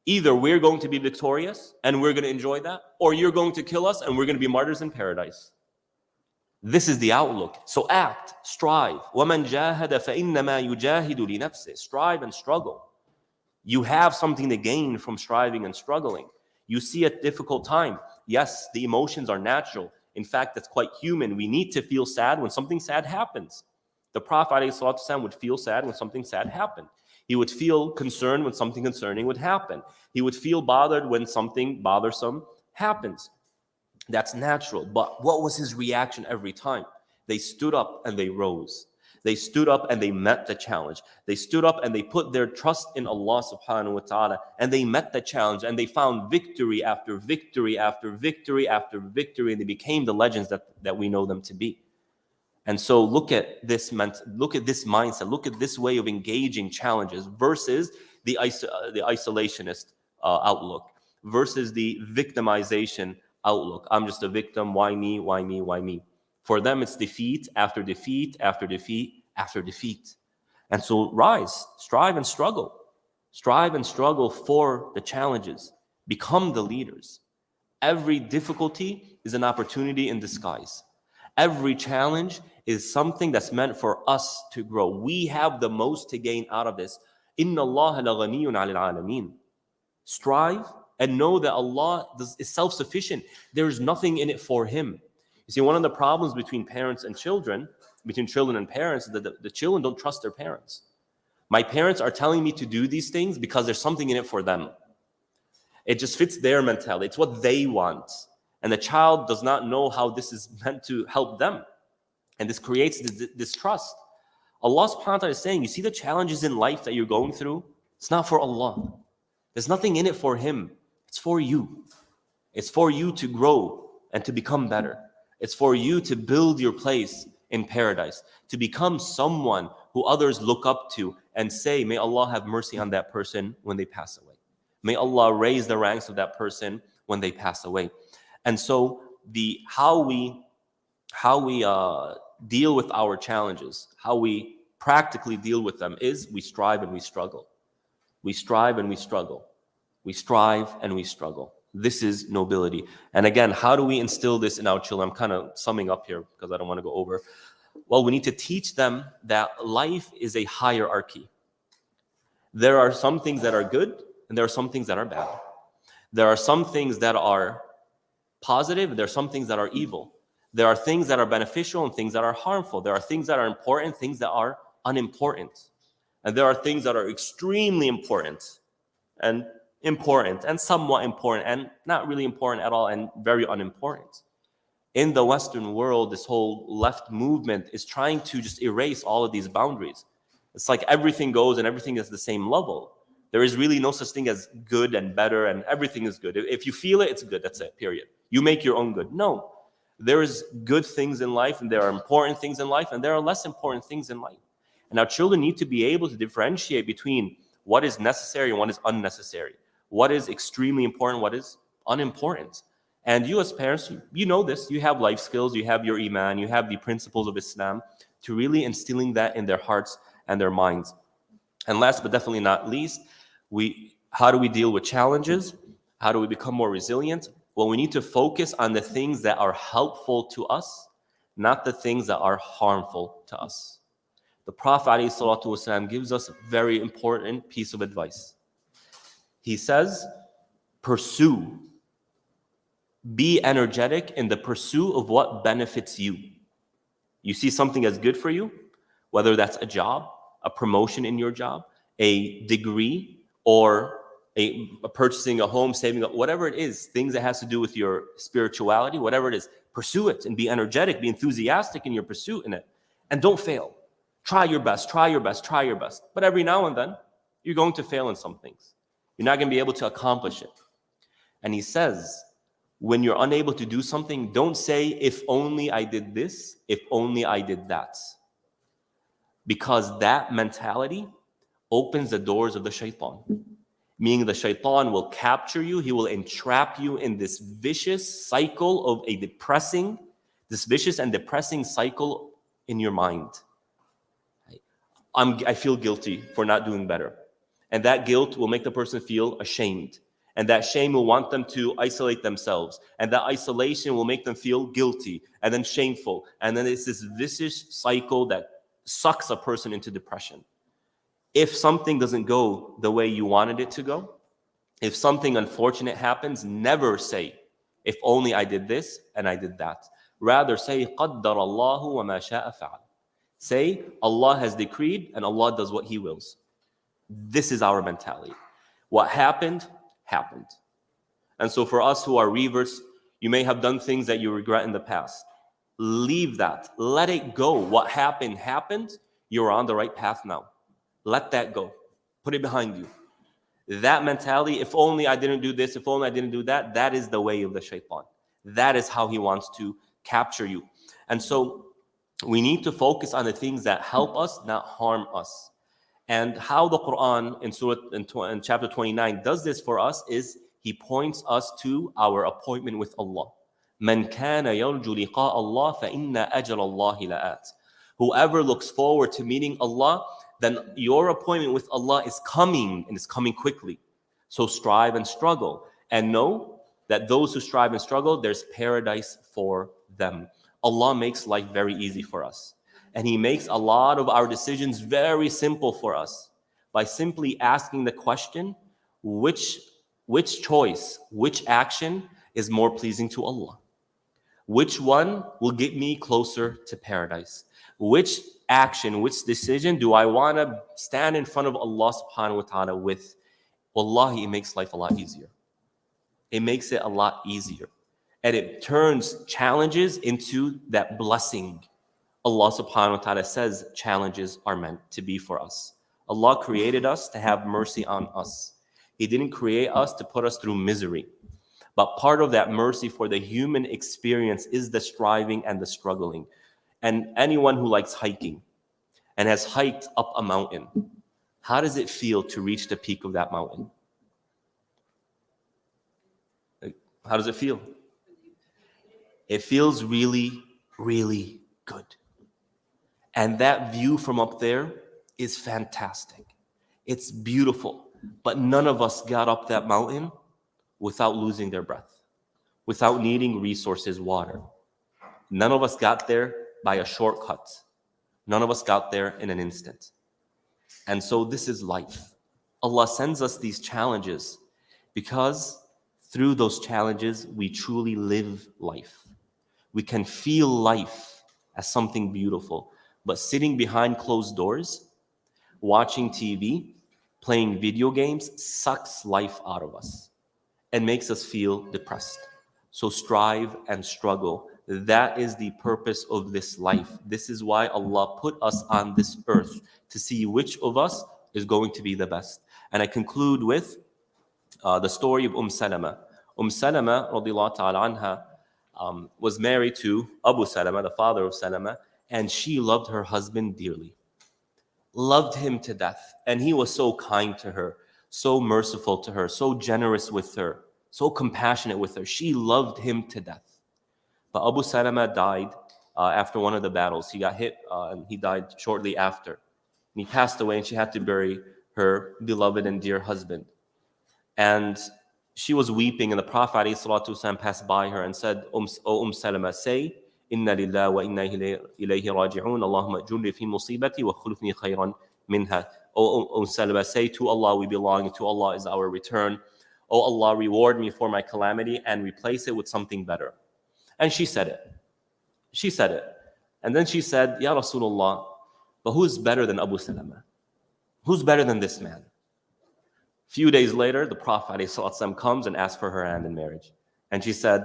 Either we're going to be victorious and we're going to enjoy that, or you're going to kill us and we're going to be martyrs in paradise. This is the outlook. So act, strive. وَمَنْ جَاهَدَ فَإِنَّمَا يُجَاهِدُ لِنَفْسِهِ. Strive and struggle. You have something to gain from striving and struggling. You see a difficult time. Yes, the emotions are natural. In fact, that's quite human. We need to feel sad when something sad happens. The Prophet ﷺ would feel sad when something sad happened. He would feel concerned when something concerning would happen. He would feel bothered when something bothersome happens. That's natural. But what was his reaction every time? They stood up and they rose. They stood up and they met the challenge. They stood up and they put their trust in Allah subhanahu wa ta'ala, and they met the challenge and they found victory after victory after victory after victory, and they became the legends that we know them to be. And so look at this mindset, look at this way of engaging challenges versus the isolationist outlook, versus the victimization outlook. I'm just a victim. Why me? Why me? Why me? For them, it's defeat after defeat after defeat after defeat. And so rise, strive and struggle. Strive and struggle for the challenges. Become the leaders. Every difficulty is an opportunity in disguise. Every challenge is something that's meant for us to grow. We have the most to gain out of this. Inna Allah la ghaniyun 'anil 'alamin. Strive and know that Allah is self-sufficient. There's nothing in it for him. You see, one of the problems between parents and children, between children and parents, is that the children don't trust their parents. My parents are telling me to do these things because there's something in it for them. It just fits their mentality. It's what they want. And the child does not know how this is meant to help them. And this creates this distrust. Allah subhanahu wa ta'ala is saying, you see the challenges in life that you're going through? It's not for Allah. There's nothing in it for him. It's for you. It's for you to grow and to become better. It's for you to build your place in paradise, to become someone who others look up to and say, may Allah have mercy on that person when they pass away. May Allah raise the ranks of that person when they pass away. And so how we deal with our challenges, how we practically deal with them is we strive and we struggle. We strive and we struggle. We strive and we struggle. This is nobility. And again, how do we instill this in our children? I'm kind of summing up here because I don't want to go over. Well, we need to teach them that life is a hierarchy. There are some things that are good and there are some things that are bad. There are some things that are positive and there are some things that are evil. There are things that are beneficial and things that are harmful. There are things that are important, things that are unimportant. And there are things that are extremely important and somewhat important and not really important at all and very unimportant. In the Western world, this whole left movement is trying to just erase all of these boundaries. It's like everything goes and everything is the same level. There is really no such thing as good and better and everything is good. If you feel it, it's good. That's it, period. You make your own good. No. There is good things in life and there are important things in life and there are less important things in life. And our children need to be able to differentiate between what is necessary and what is unnecessary. What is extremely important, what is unimportant. And you as parents, you know this. You have life skills, you have your iman, you have the principles of Islam to really instilling that in their hearts and their minds. And last but definitely not least, how do we deal with challenges? How do we become more resilient? Well, we need to focus on the things that are helpful to us, not the things that are harmful to us. The Prophet ﷺ gives us a very important piece of advice. He says, pursue. Be energetic in the pursuit of what benefits you. You see something that's good for you, whether that's a job, a promotion in your job, a degree, or a purchasing a home, saving up, whatever it is, things that has to do with your spirituality, whatever it is, pursue it and be energetic, be enthusiastic in your pursuit in it. And don't fail. Try your best, try your best, try your best. But every now and then, you're going to fail in some things. You're not going to be able to accomplish it. And he says, when you're unable to do something, don't say, if only I did this, if only I did that. Because that mentality opens the doors of the shaitan. Meaning the shaitan will capture you, he will entrap you in this vicious cycle of this vicious and depressing cycle in your mind. I feel guilty for not doing better. And that guilt will make the person feel ashamed. And that shame will want them to isolate themselves. And that isolation will make them feel guilty and then shameful. And then it's this vicious cycle that sucks a person into depression. If something doesn't go the way you wanted it to go, if something unfortunate happens, never say, if only I did this and I did that. Rather say, قَدَّرَ اللَّهُ وَمَا شَاءَ فَعَلَ. Say, Allah has decreed and Allah does what He wills. This is our mentality. What happened, happened. And so for us who are reverts, you may have done things that you regret in the past. Leave that. Let it go. What happened, happened. You're on the right path now. Let that go. Put it behind you. That mentality, if only I didn't do this, if only I didn't do that, that is the way of the shaitan. That is how he wants to capture you. And so we need to focus on the things that help us, not harm us. And how the Quran in chapter 29 does this for us is he points us to our appointment with Allah. مَنْ كَانَ يَرْجُ لِقَاءَ اللَّهِ فَإِنَّ أَجَلَ اللَّهِ لَآتٍ. Whoever looks forward to meeting Allah, then your appointment with Allah is coming, and it's coming quickly. So strive and struggle. And know that those who strive and struggle, there's paradise for them. Allah makes life very easy for us. And He makes a lot of our decisions very simple for us by simply asking the question, which which choice, which action is more pleasing to Allah? Which one will get me closer to paradise? Which action, which decision do I want to stand in front of Allah subhanahu wa ta'ala with? Wallahi, it makes life a lot easier. It makes it a lot easier. And it turns challenges into that blessing. Allah subhanahu wa ta'ala says challenges are meant to be for us. Allah created us to have mercy on us. He didn't create us to put us through misery. But part of that mercy for the human experience is the striving and the struggling. And anyone who likes hiking and has hiked up a mountain, how does it feel to reach the peak of that mountain? How does it feel? It feels really, really good. And that view from up there is fantastic. It's beautiful. But none of us got up that mountain without losing their breath, without needing resources, water. None of us got there by a shortcut. None of us got there in an instant. And so this is life. Allah sends us these challenges because through those challenges, we truly live life. We can feel life as something beautiful. But sitting behind closed doors, watching TV, playing video games sucks life out of us and makes us feel depressed. So strive and struggle. That is the purpose of this life. This is why Allah put us on this earth, to see which of us is going to be the best. And I conclude with the story of Salama. Salama, radiallahu ta'ala anha, was married to Abu Salama, the father of Salama, and she loved her husband dearly. Loved him to death. And he was so kind to her, so merciful to her, so generous with her, so compassionate with her. She loved him to death. But Abu Salama died after one of the battles. He got hit and he died shortly after. And he passed away, and she had to bury her beloved and dear husband. And she was weeping, and the Prophet ﷺ passed by her and said, O Salama, say, Inna lillah wa inna ilayhi raji'un, Allahumma ajurni fi musibati wa khulufni khayran minha. O Salama, say, to Allah we belong, and to Allah is our return. O Allah, reward me for my calamity and replace it with something better. And she said it. She said it. And then she said, Ya Rasulullah, but who's better than Abu Salama? Who's better than this man? A few days later, the Prophet ﷺ comes and asks for her hand in marriage. And she said,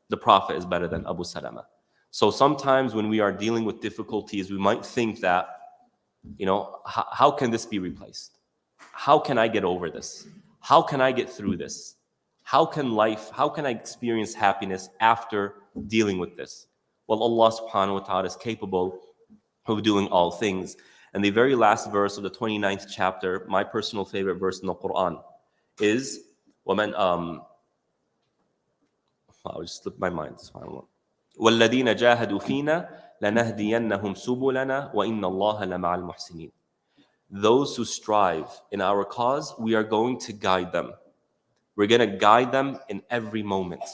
the Prophet is better than Abu Salama. So sometimes when we are dealing with difficulties, we might think that, how can this be replaced? How can I get over this? How can I get through this? How can I experience happiness after dealing with this? Well, Allah subhanahu wa ta'ala is capable of doing all things. And the very last verse of the 29th chapter, my personal favorite verse in the Quran, is, I just slipped my mind, subhanAllah. وَالَّذِينَ جَاهَدُوا فِينَا لَنَهْدِيَنَّهُمْ سُبُلَنَا وَإِنَّ اللَّهَ لَمَعَ الْمُحْسِنِينَ. Those who strive in our cause, we are going to guide them. We're going to guide them in every moment.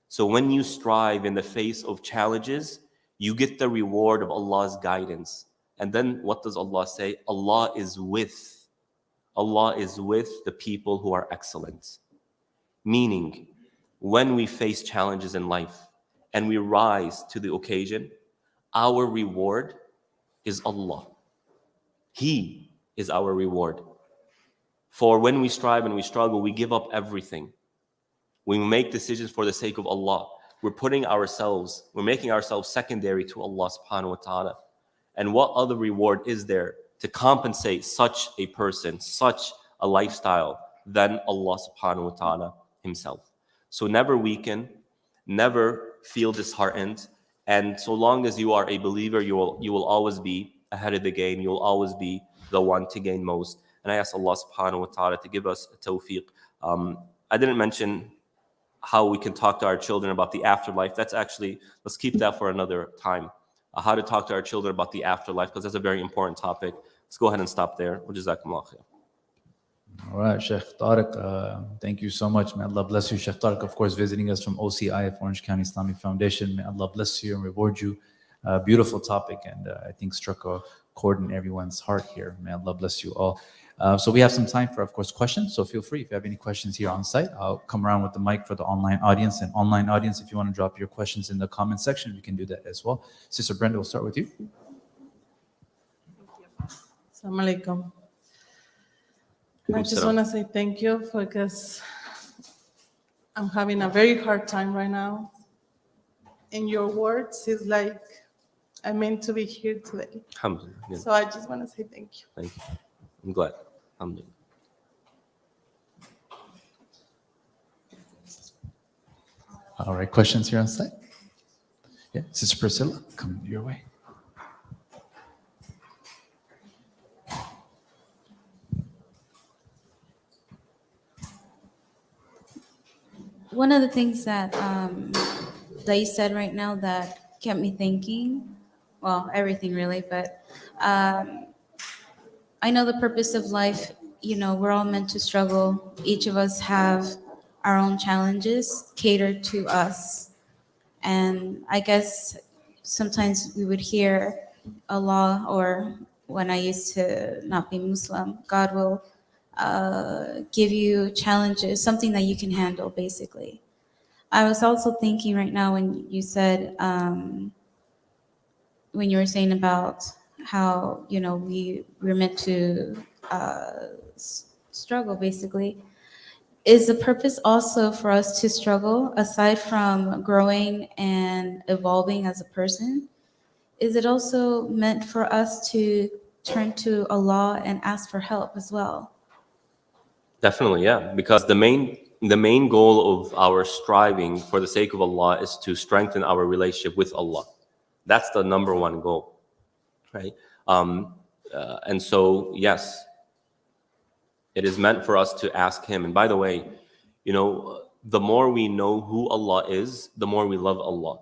So when you strive in the face of challenges, you get the reward of Allah's guidance. And then what does Allah say? Allah is with the people who are excellent. Meaning, when we face challenges in life and we rise to the occasion, our reward is Allah. He is our reward. For when we strive and we struggle, we give up everything. We make decisions for the sake of Allah. We're making ourselves secondary to Allah subhanahu wa ta'ala. And what other reward is there to compensate such a person, such a lifestyle, than Allah subhanahu wa ta'ala himself? So never weaken, never feel disheartened. And so long as you are a believer, you will always be ahead of the game. You will always be the one to gain most. And I ask Allah subhanahu wa ta'ala to give us a tawfiq. I didn't mention how we can talk to our children about the afterlife. Let's keep that for another time. How to talk to our children about the afterlife, because that's a very important topic. Let's go ahead and stop there. Jazakumullah khair. All right, Shaykh Tarik, thank you so much. May Allah bless you. Shaykh Tarik, of course, visiting us from OCI of Orange County Islamic Foundation. May Allah bless you and reward you. Beautiful topic, and I think struck a chord in everyone's heart here. May Allah bless you all. So we have some time for, of course, questions. So feel free if you have any questions here on site. I'll come around with the mic for the online audience. And online audience, if you want to drop your questions in the comment section, we can do that as well. Sister Brenda, we'll start with you. Assalamu alaikum. I just want to say thank you because I'm having a very hard time right now. And your words is like I meant to be here today. Alhamdulillah. Yeah. So I just want to say thank you. Thank you. I'm glad. Alhamdulillah. All right, questions here on site? Yeah, Sister Priscilla, come your way. One of the things that you said right now that kept me thinking, well, everything really, but I know the purpose of life, we're all meant to struggle. Each of us have our own challenges catered to us. And I guess sometimes we would hear Allah, or when I used to not be Muslim, God will give you challenges, something that you can handle, basically. I was also thinking right now when you said, when you were saying about how, we're meant to struggle, basically. Is the purpose also for us to struggle, aside from growing and evolving as a person? Is it also meant for us to turn to Allah and ask for help as well? Definitely, yeah. Because the main goal of our striving for the sake of Allah is to strengthen our relationship with Allah. That's the number one goal, right? And so, yes, it is meant for us to ask Him. And by the way, the more we know who Allah is, the more we love Allah.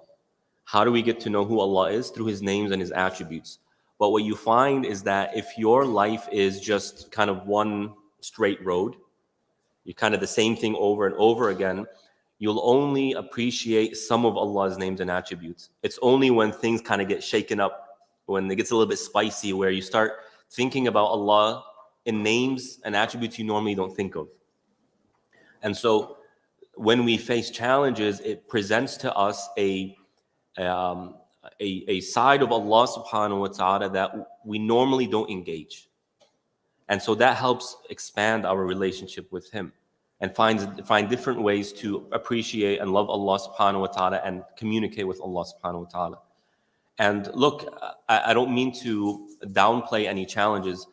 How do we get to know who Allah is? Through His names and His attributes. But what you find is that if your life is just kind of one straight road, you kind of the same thing over and over again, you'll only appreciate some of Allah's names and attributes. It's only when things kind of get shaken up, when it gets a little bit spicy, where you start thinking about Allah in names and attributes you normally don't think of. And so when we face challenges, it presents to us a side of Allah subhanahu wa ta'ala that we normally don't engage. And so that helps expand our relationship with Him and find different ways to appreciate and love Allah subhanahu wa ta'ala and communicate with Allah subhanahu wa ta'ala. And look, I don't mean to downplay any challenges.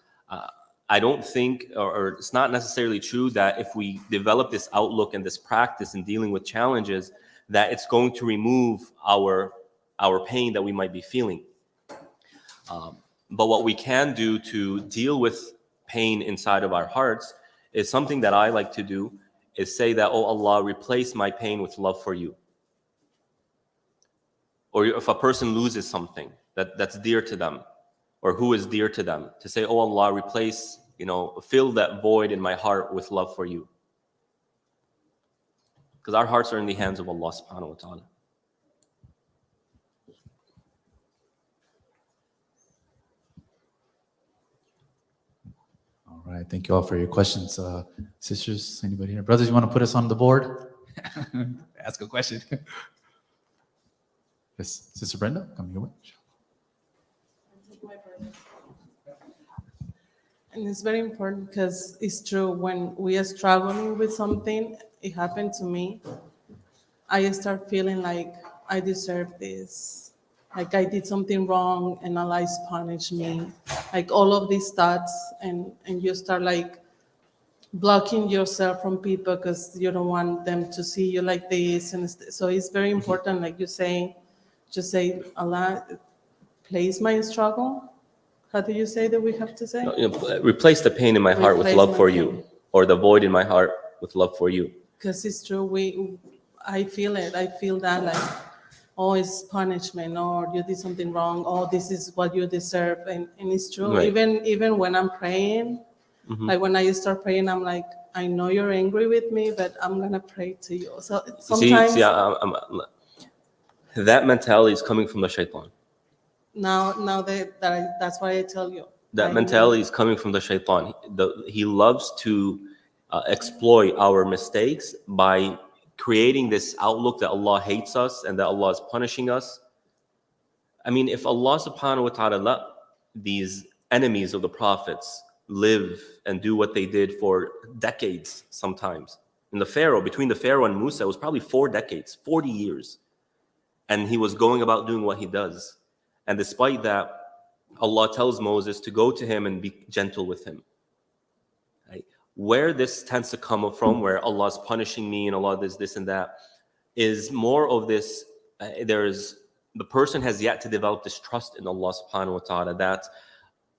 I don't think, or it's not necessarily true that if we develop this outlook and this practice in dealing with challenges, that it's going to remove our pain that we might be feeling. But what we can do to deal with pain inside of our hearts is something that I like to do, is say that, oh Allah, replace my pain with love for you. Or if a person loses something that's dear to them, or who is dear to them, to say, oh Allah, replace, fill that void in my heart with love for you. Because our hearts are in the hands of Allah subhanahu wa ta'ala. All right, thank you all for your questions. Sisters, anybody here? Brothers, you want to put us on the board? Ask a question. Yes, Sister Brenda, come your way. And it's very important because it's true, when we are struggling with something, it happened to me, I start feeling like I deserve this, like I did something wrong and Allah is punished me, like all of these thoughts, and you start like blocking yourself from people because you don't want them to see you like this. And so it's very important, like you say, just say, Allah, place my struggle. How do you say that we have to say? Replace the pain in my heart with Replace love my for pain. you, or the void in my heart with love for you. Because it's true, I feel it. I feel that like, oh, it's punishment, or you did something wrong, oh, this is what you deserve. And it's true. Right. Even when I'm praying, like when I start praying, I'm like, I know you're angry with me, but I'm gonna pray to you. So sometimes that mentality is coming from the shaitan. Now that's why I tell you. That I mentality is coming from the shaitan. He loves to exploit our mistakes by creating this outlook that Allah hates us and that Allah is punishing us. I mean, if Allah subhanahu wa ta'ala let these enemies of the prophets live and do what they did for decades sometimes. Between the Pharaoh and Musa, it was probably 4 decades, 40 years. And he was going about doing what he does. And despite that, Allah tells Moses to go to him and be gentle with him. Right? Where this tends to come from, where Allah is punishing me and Allah does this and that, is more of this, the person has yet to develop this trust in Allah subhanahu wa ta'ala, that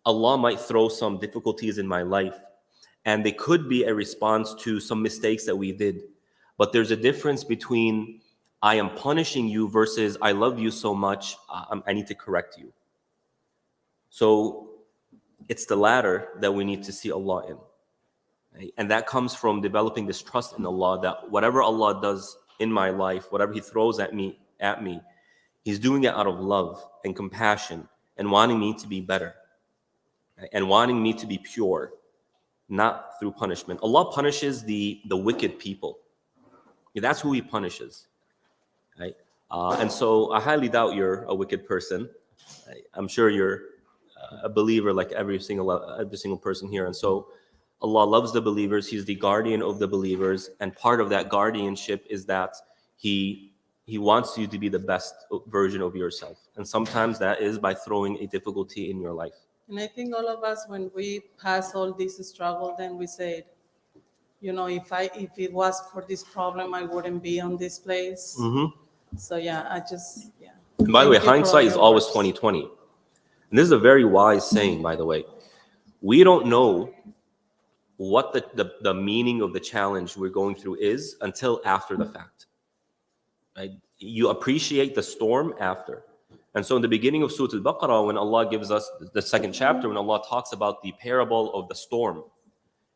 Allah might throw some difficulties in my life, and they could be a response to some mistakes that we did. But there's a difference between I am punishing you versus I love you so much, I need to correct you. So it's the latter that we need to see Allah in. Right? And that comes from developing this trust in Allah, that whatever Allah does in my life, whatever He throws at me, He's doing it out of love and compassion and wanting me to be better, right? And wanting me to be pure, not through punishment. Allah punishes the wicked people. That's who He punishes. Right? And so I highly doubt you're a wicked person. Right? I'm sure you're a believer like every single person here. And so Allah loves the believers. He's the guardian of the believers. And part of that guardianship is that He wants you to be the best version of yourself. And sometimes that is by throwing a difficulty in your life. And I think all of us, when we pass all this struggle, then we said, if it was for this problem, I wouldn't be on this place. Mm-hmm. So yeah. And by the way, Thank you for all hindsight is your always words. 2020. And this is a very wise saying, by the way. We don't know what the meaning of the challenge we're going through is until after the fact. Right? You appreciate the storm after. And so in the beginning of Surah Al-Baqarah, when Allah gives us the second chapter, when Allah talks about the parable of the storm,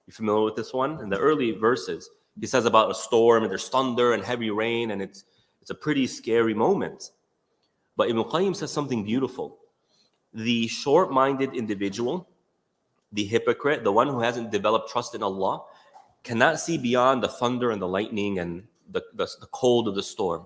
you familiar with this one? In the early verses, He says about a storm, and there's thunder and heavy rain, and it's a pretty scary moment. But Ibn Qayyim says something beautiful. The short-minded individual, the hypocrite, the one who hasn't developed trust in Allah, cannot see beyond the thunder and the lightning and the cold of the storm.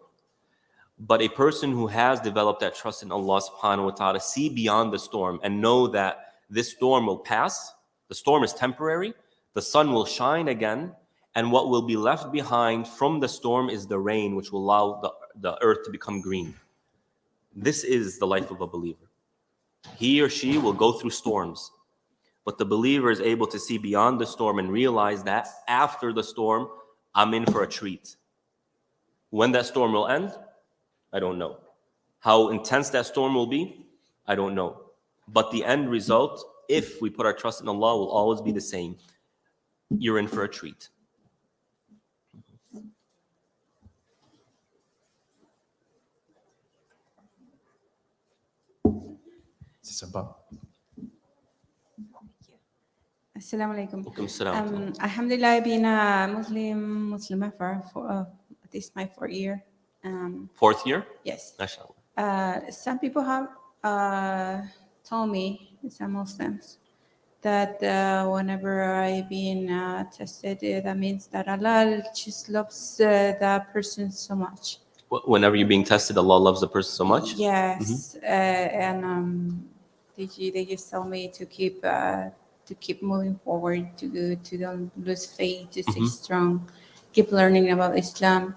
But a person who has developed that trust in Allah subhanahu wa ta'ala see beyond the storm and know that this storm will pass. The storm is temporary. The sun will shine again. And what will be left behind from the storm is the rain, which will allow the earth to become green. This is the life of a believer. He or she will go through storms. But the believer is able to see beyond the storm and realize that after the storm, I'm in for a treat. When that storm will end, I don't know. How intense that storm will be, I don't know. But the end result, if we put our trust in Allah, will always be the same. You're in for a treat. Assalamu alaikum. Alaikum salam. Alhamdulillah, being a Muslimah for this is my 4th year. 4th year? Yes. MashaAllah. Some people have told me, some Muslims, that whenever I been tested, that means that Allah just loves that person so much. Whenever you're being tested, Allah loves the person so much? Yes, and they just tell me to keep moving forward, to don't lose faith, to stay strong, keep learning about Islam.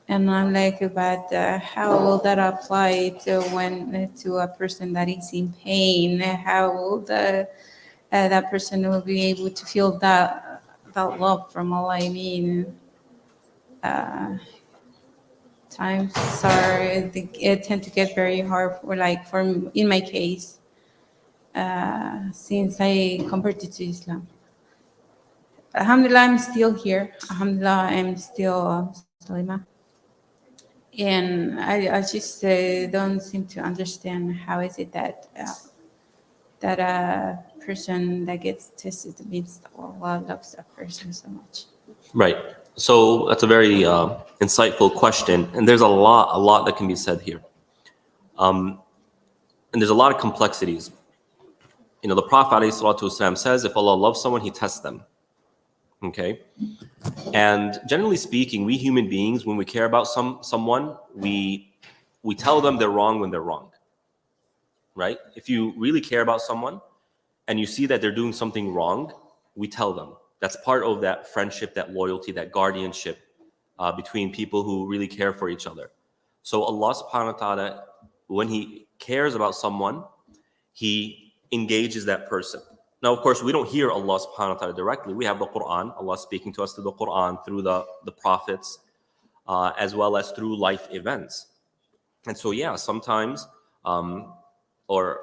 And I'm like, but how will that apply to a person that is in pain? How will that person will be able to feel that love from Allah? I mean, times tend to get very hard in my case, since I converted to Islam. Alhamdulillah, I'm still here. Alhamdulillah, I'm still Muslimah. And I just don't seem to understand how is it that a person that gets tested means that Allah loves that person so much. Right. So that's a very insightful question, and there's a lot that can be said here. And there's a lot of complexities. You know, the Prophet ﷺ says, if Allah loves someone, He tests them. Okay? And generally speaking, we human beings, when we care about someone, we tell them they're wrong when they're wrong. Right? If you really care about someone and you see that they're doing something wrong, we tell them. That's part of that friendship, that loyalty, that guardianship between people who really care for each other. So Allah subhanahu wa ta'ala, when He cares about someone, He engages that person. Now, of course, we don't hear Allah subhanahu wa ta'ala directly. We have the Quran, Allah speaking to us through the Quran, through the prophets, as well as through life events. And so, yeah, sometimes or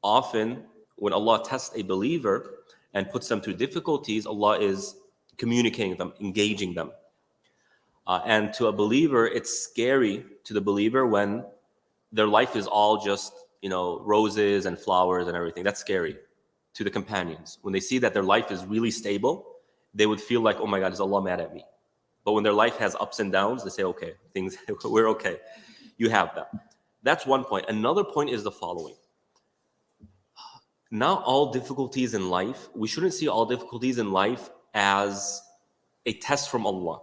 often when Allah tests a believer and puts them through difficulties, Allah is communicating with them, engaging them. And to a believer, it's scary to the believer when their life is all just, you know, roses and flowers and everything. That's scary to the companions. When they see that their life is really stable, they would feel like, oh my God, is Allah mad at me? But when their life has ups and downs, they say, okay, we're okay. You have that. That's one point. Another point is the following. Not all difficulties in life, we shouldn't see all difficulties in life as a test from Allah.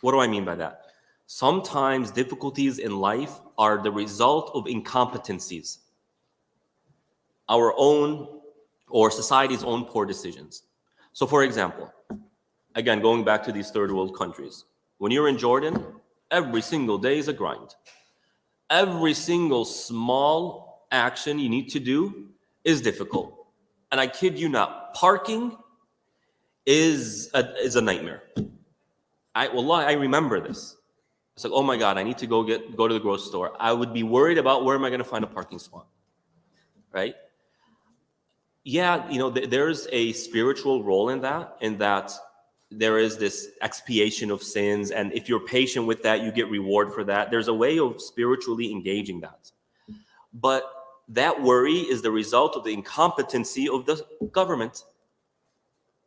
What do I mean by that? Sometimes difficulties in life are the result of incompetencies, our own or society's own poor decisions. So for example, again, going back to these third world countries, when you're in Jordan, every single day is a grind. Every single small action you need to do is difficult. And I kid you not, parking is a nightmare. I remember this. It's like, oh my God, I need to go to the grocery store. I would be worried about where am I going to find a parking spot, right? Yeah, you know, there's a spiritual role in that there is this expiation of sins, and if you're patient with that, you get reward for that. There's a way of spiritually engaging that. But that worry is the result of the incompetency of the government.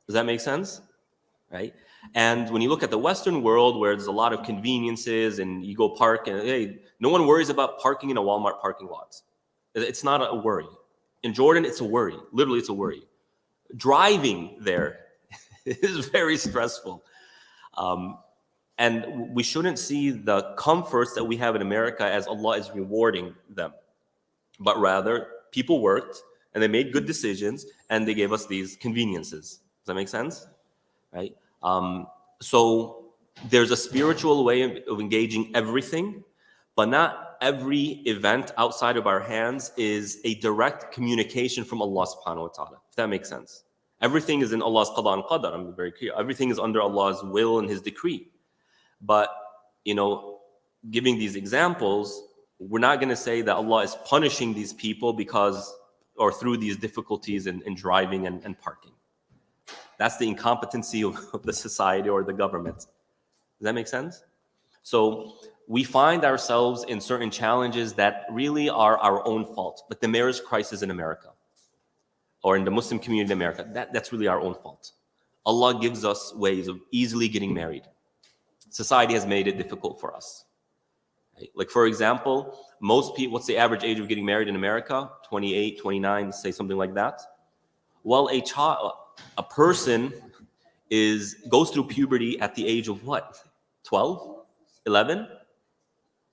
Does that make sense? Right? And when you look at the Western world, where there's a lot of conveniences and you go park, and hey, no one worries about parking in a Walmart parking lot. It's not a worry. In Jordan, it's a worry. Literally, it's a worry. Driving there is very stressful. And we shouldn't see the comforts that we have in America as Allah is rewarding them. But rather, people worked and they made good decisions and they gave us these conveniences. Does that make sense? Right? So there's a spiritual way of engaging everything, but not every event outside of our hands is a direct communication from Allah subhanahu wa ta'ala, if that makes sense. Everything is in Allah's qada and qadar, I'm very clear. Everything is under Allah's will and His decree. But, you know, giving these examples, we're not going to say that Allah is punishing these people because, or through these difficulties in driving and parking. That's the incompetency of the society or the government. Does that make sense? So we find ourselves in certain challenges that really are our own fault, like the marriage crisis in America or in the Muslim community in America. That's really our own fault. Allah gives us ways of easily getting married. Society has made it difficult for us. Right? Like, for example, most people, what's the average age of getting married in America? 28, 29, say something like that. Well, a person goes through puberty at the age of what? 12? 11?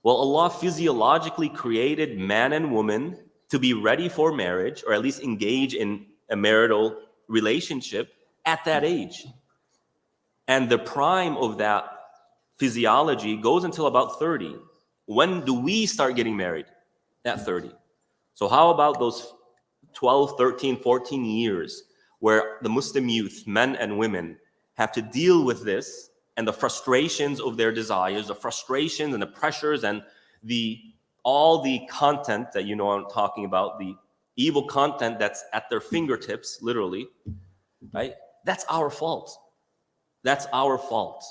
Well, Allah physiologically created man and woman to be ready for marriage, or at least engage in a marital relationship at that age. And the prime of that physiology goes until about 30. When do we start getting married? At 30. So how about those 12, 13, 14 years where the Muslim youth, men and women, have to deal with this and the frustrations of their desires, the frustrations and the pressures and all the content that you know I'm talking about, the evil content that's at their fingertips, literally, right? That's our fault. That's our fault.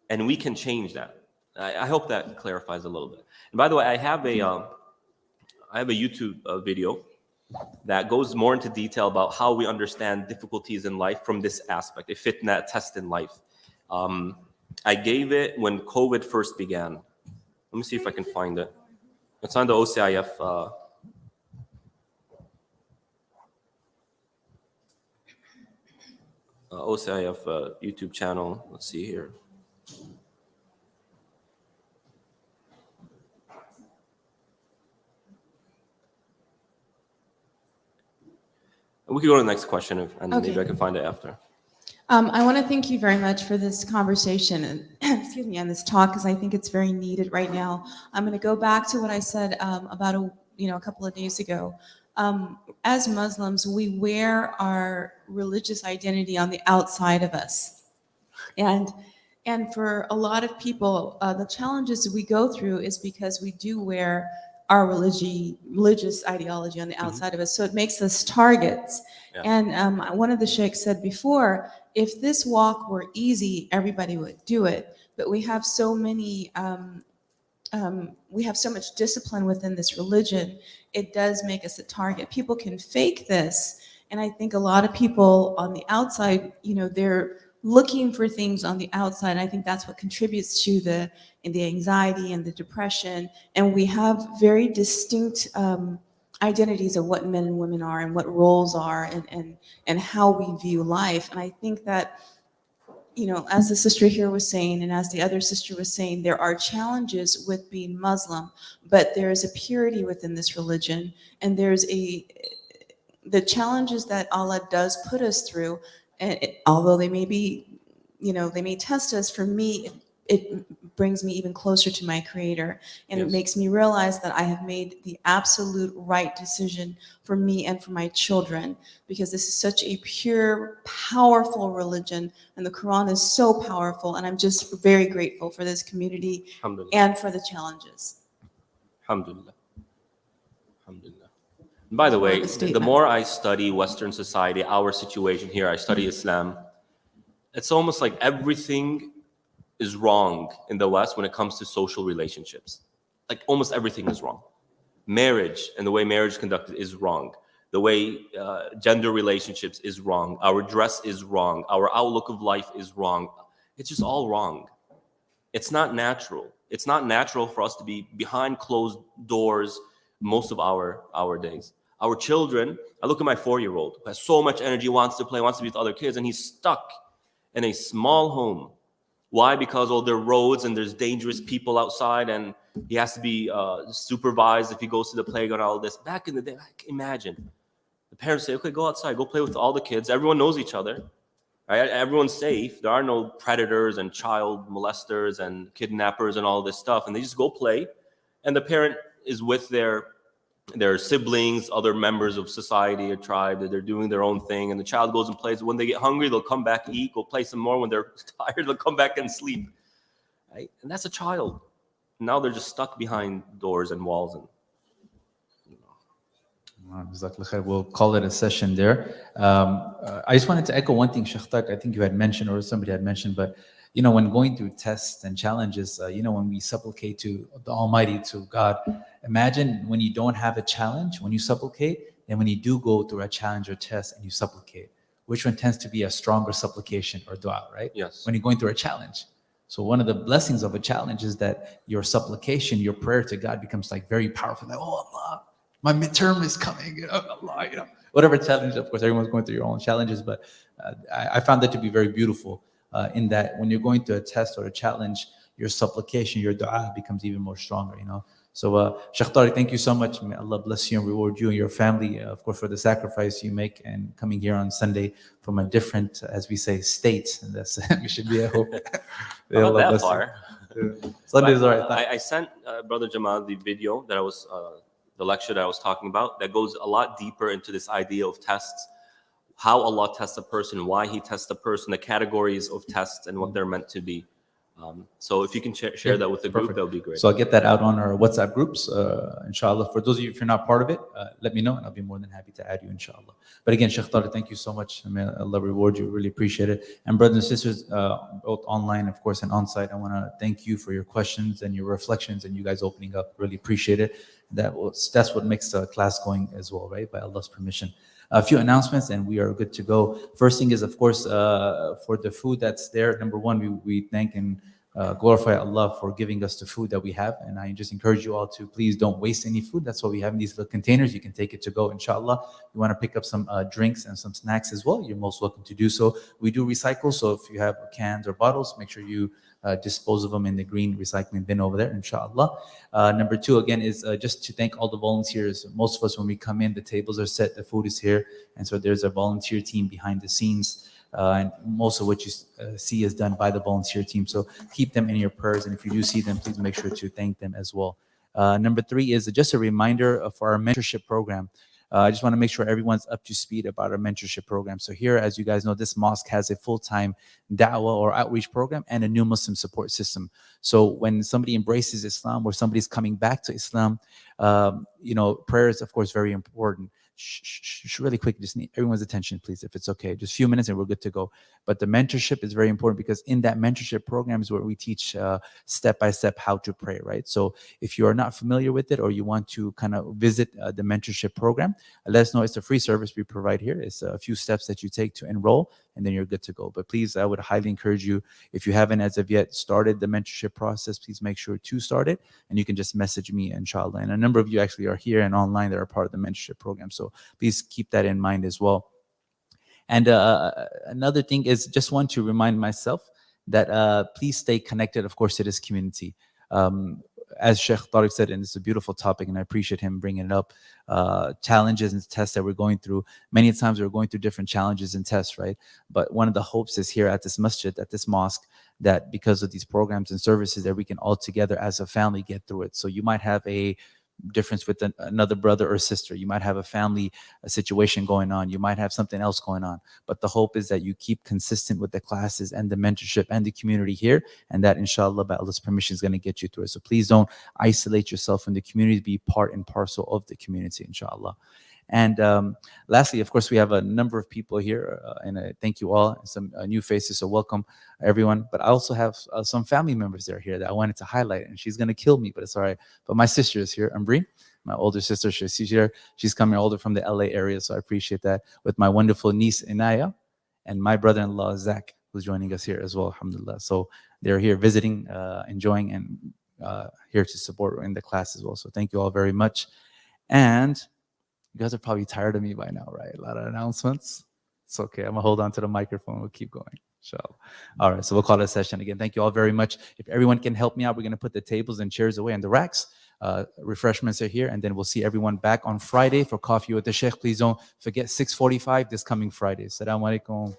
And we can change that. I hope that clarifies a little bit. And by the way, I have a YouTube video that goes more into detail about how we understand difficulties in life from this aspect, a fitna test in life. I gave it when COVID first began. Let me see if I can find it. It's on the OCIF Also, I have a YouTube channel. Let's see here. We can go to the next question, and maybe Okay. I can find it after. I want to thank you very much for this conversation and excuse me, and this talk, because I think it's very needed right now. I'm going to go back to what I said about a couple of days ago. As Muslims, we wear our religious identity on the outside of us, and for a lot of people, the challenges we go through is because we do wear our religious ideology on the outside of us. So it makes us targets. Yeah. And one of the sheikhs said before, if this walk were easy, everybody would do it. But we have so many, we have so much discipline within this religion, it does make us a target. People can fake this. And I think a lot of people on the outside, they're looking for things on the outside. I think that's what contributes to the anxiety and the depression. And we have very distinct identities of what men and women are and what roles are and how we view life. And I think that, as the sister here was saying, and as the other sister was saying, there are challenges with being Muslim, but there is a purity within this religion, and the challenges that Allah does put us through, and although they may be, they may test us, for me, it brings me even closer to my Creator, and Yes. it makes me realize that I have made the absolute right decision for me and for my children, because this is such a pure, powerful religion, and the Quran is so powerful, and I'm just very grateful for this community Alhamdulillah. and for the challenges. Alhamdulillah. Alhamdulillah. And by the way, the statement. more I study Western society, our situation here, I study Islam, it's almost like everything is wrong in the West when it comes to social relationships. Like almost everything is wrong. Marriage and the way marriage is conducted is wrong. The way gender relationships is wrong. Our dress is wrong. Our outlook of life is wrong. It's just all wrong. It's not natural. It's not natural for us to be behind closed doors most of our days. Our children, I look at my 4-year-old who has so much energy, wants to play, wants to be with other kids, and he's stuck in a small home. Why? Because there are roads and there's dangerous people outside, and he has to be supervised if he goes to the playground, all this. Back in the day, imagine. The parents say, okay, go outside, go play with all the kids. Everyone knows each other. Right? Everyone's safe. There are no predators and child molesters and kidnappers and all this stuff. And they just go play. And the parent is with their siblings, other members of society or tribe, that they're doing their own thing. And the child goes and plays. When they get hungry, they'll come back, eat, go play some more. When they're tired, they'll come back and sleep. Right? And that's a child. Now they're just stuck behind doors and walls. And Jazakallah khair. We'll call it a session there. I just wanted to echo one thing, Shaykh Tarik, I think you had mentioned, or somebody had mentioned, but when going through tests and challenges, when we supplicate to the Almighty, to God, imagine when you don't have a challenge, when you supplicate, and when you do go through a challenge or test and you supplicate, which one tends to be a stronger supplication or dua, right? Yes. When you're going through a challenge. So one of the blessings of a challenge is that your supplication, your prayer to God becomes like very powerful. Like, oh Allah, my midterm is coming. Allah, whatever challenge. Of course, everyone's going through your own challenges, but I found that to be very beautiful. In that when you're going through a test or a challenge, your supplication, your dua becomes even more stronger, So, Shaykh Tarik, thank you so much. May Allah bless you and reward you and your family, of course, for the sacrifice you make and coming here on Sunday from a different, as we say, state. And that's we should be, I hope. May not Allah that bless you. far. Sunday's all right. I sent Brother Jamal the video that I was, the lecture that I was talking about, that goes a lot deeper into this idea of tests, how Allah tests a person, why He tests a person, the categories of tests and what they're meant to be. So if you can share that with the group, Perfect. that would be great. So I'll get that out on our WhatsApp groups, inshallah. For those of you, if you're not part of it, let me know and I'll be more than happy to add you, inshallah. But again, Shaykh Tarik, thank you so much. May Allah reward you. Really appreciate it. And brothers and sisters, both online, of course, and on site, I want to thank you for your questions and your reflections and you guys opening up. Really appreciate it. That's what makes the class going as well, right? By Allah's permission. A few announcements and we are good to go. First thing is, of course, for the food that's there, number one, we thank and glorify Allah for giving us the food that we have. And I just encourage you all to please don't waste any food. That's why we have in these little containers. You can take it to go, inshallah. You want to pick up some drinks and some snacks as well, you're most welcome to do so. We do recycle, so if you have cans or bottles, make sure you dispose of them in the green recycling bin over there, inshallah. Number two, again, is just to thank all the volunteers. Most of us, when we come in, the tables are set, the food is here, and so there's a volunteer team behind the scenes. And most of what you see is done by the volunteer team. So keep them in your prayers. And if you do see them, please make sure to thank them as well. Number three is just a reminder for our mentorship program. I just want to make sure everyone's up to speed about our mentorship program. So here, as you guys know, this mosque has a full-time da'wah or outreach program and a new Muslim support system. So when somebody embraces Islam or somebody's coming back to Islam, prayer is, of course, very important. Really quick, just need everyone's attention, please, if it's okay. Just a few minutes and we're good to go. But the mentorship is very important because in that mentorship program is where we teach step by step how to pray, right? So if you are not familiar with it or you want to kind of visit the mentorship program, let us know. It's a free service we provide here. It's a few steps that you take to enroll, and then you're good to go. But please, I would highly encourage you, if you haven't as of yet started the mentorship process, please make sure to start it, and you can just message me, inshallah. And a number of you actually are here and online that are part of the mentorship program. So please keep that in mind as well. And another thing is just want to remind myself that please stay connected, of course, to this community. As Shaykh Tarik said, and it's a beautiful topic, and I appreciate him bringing it up, challenges and tests that we're going through. Many times we're going through different challenges and tests, right? But one of the hopes is here at this masjid, at this mosque, that because of these programs and services that we can all together as a family get through it. So you might have a difference with another brother or sister. You might have a family situation going on. You might have something else going on. But the hope is that you keep consistent with the classes and the mentorship and the community here, and that inshallah, by Allah's permission, is going to get you through it. So please don't isolate yourself from the community. Be part and parcel of the community, inshallah. And lastly, of course, we have a number of people here, and I thank you all. Some new faces, so welcome everyone. But I also have some family members that are here that I wanted to highlight, and she's gonna kill me, but it's all right. But my sister is here, Ambreen, my older sister. She's here. She's coming older from the LA area, so I appreciate that. With my wonderful niece Inaya, and my brother-in-law Zach, who's joining us here as well, alhamdulillah. So they're here visiting, enjoying, and here to support in the class as well. So thank you all very much. And you guys are probably tired of me by now, right? A lot of announcements. It's okay. I'm gonna hold on to the microphone. We'll keep going. Inshallah. All right. So we'll call it a session again. Thank you all very much. If everyone can help me out, we're gonna put the tables and chairs away and the racks. Refreshments are here, and then we'll see everyone back on Friday for coffee with the Shaykh. Please don't forget 6:45 this coming Friday. Assalamu alaikum.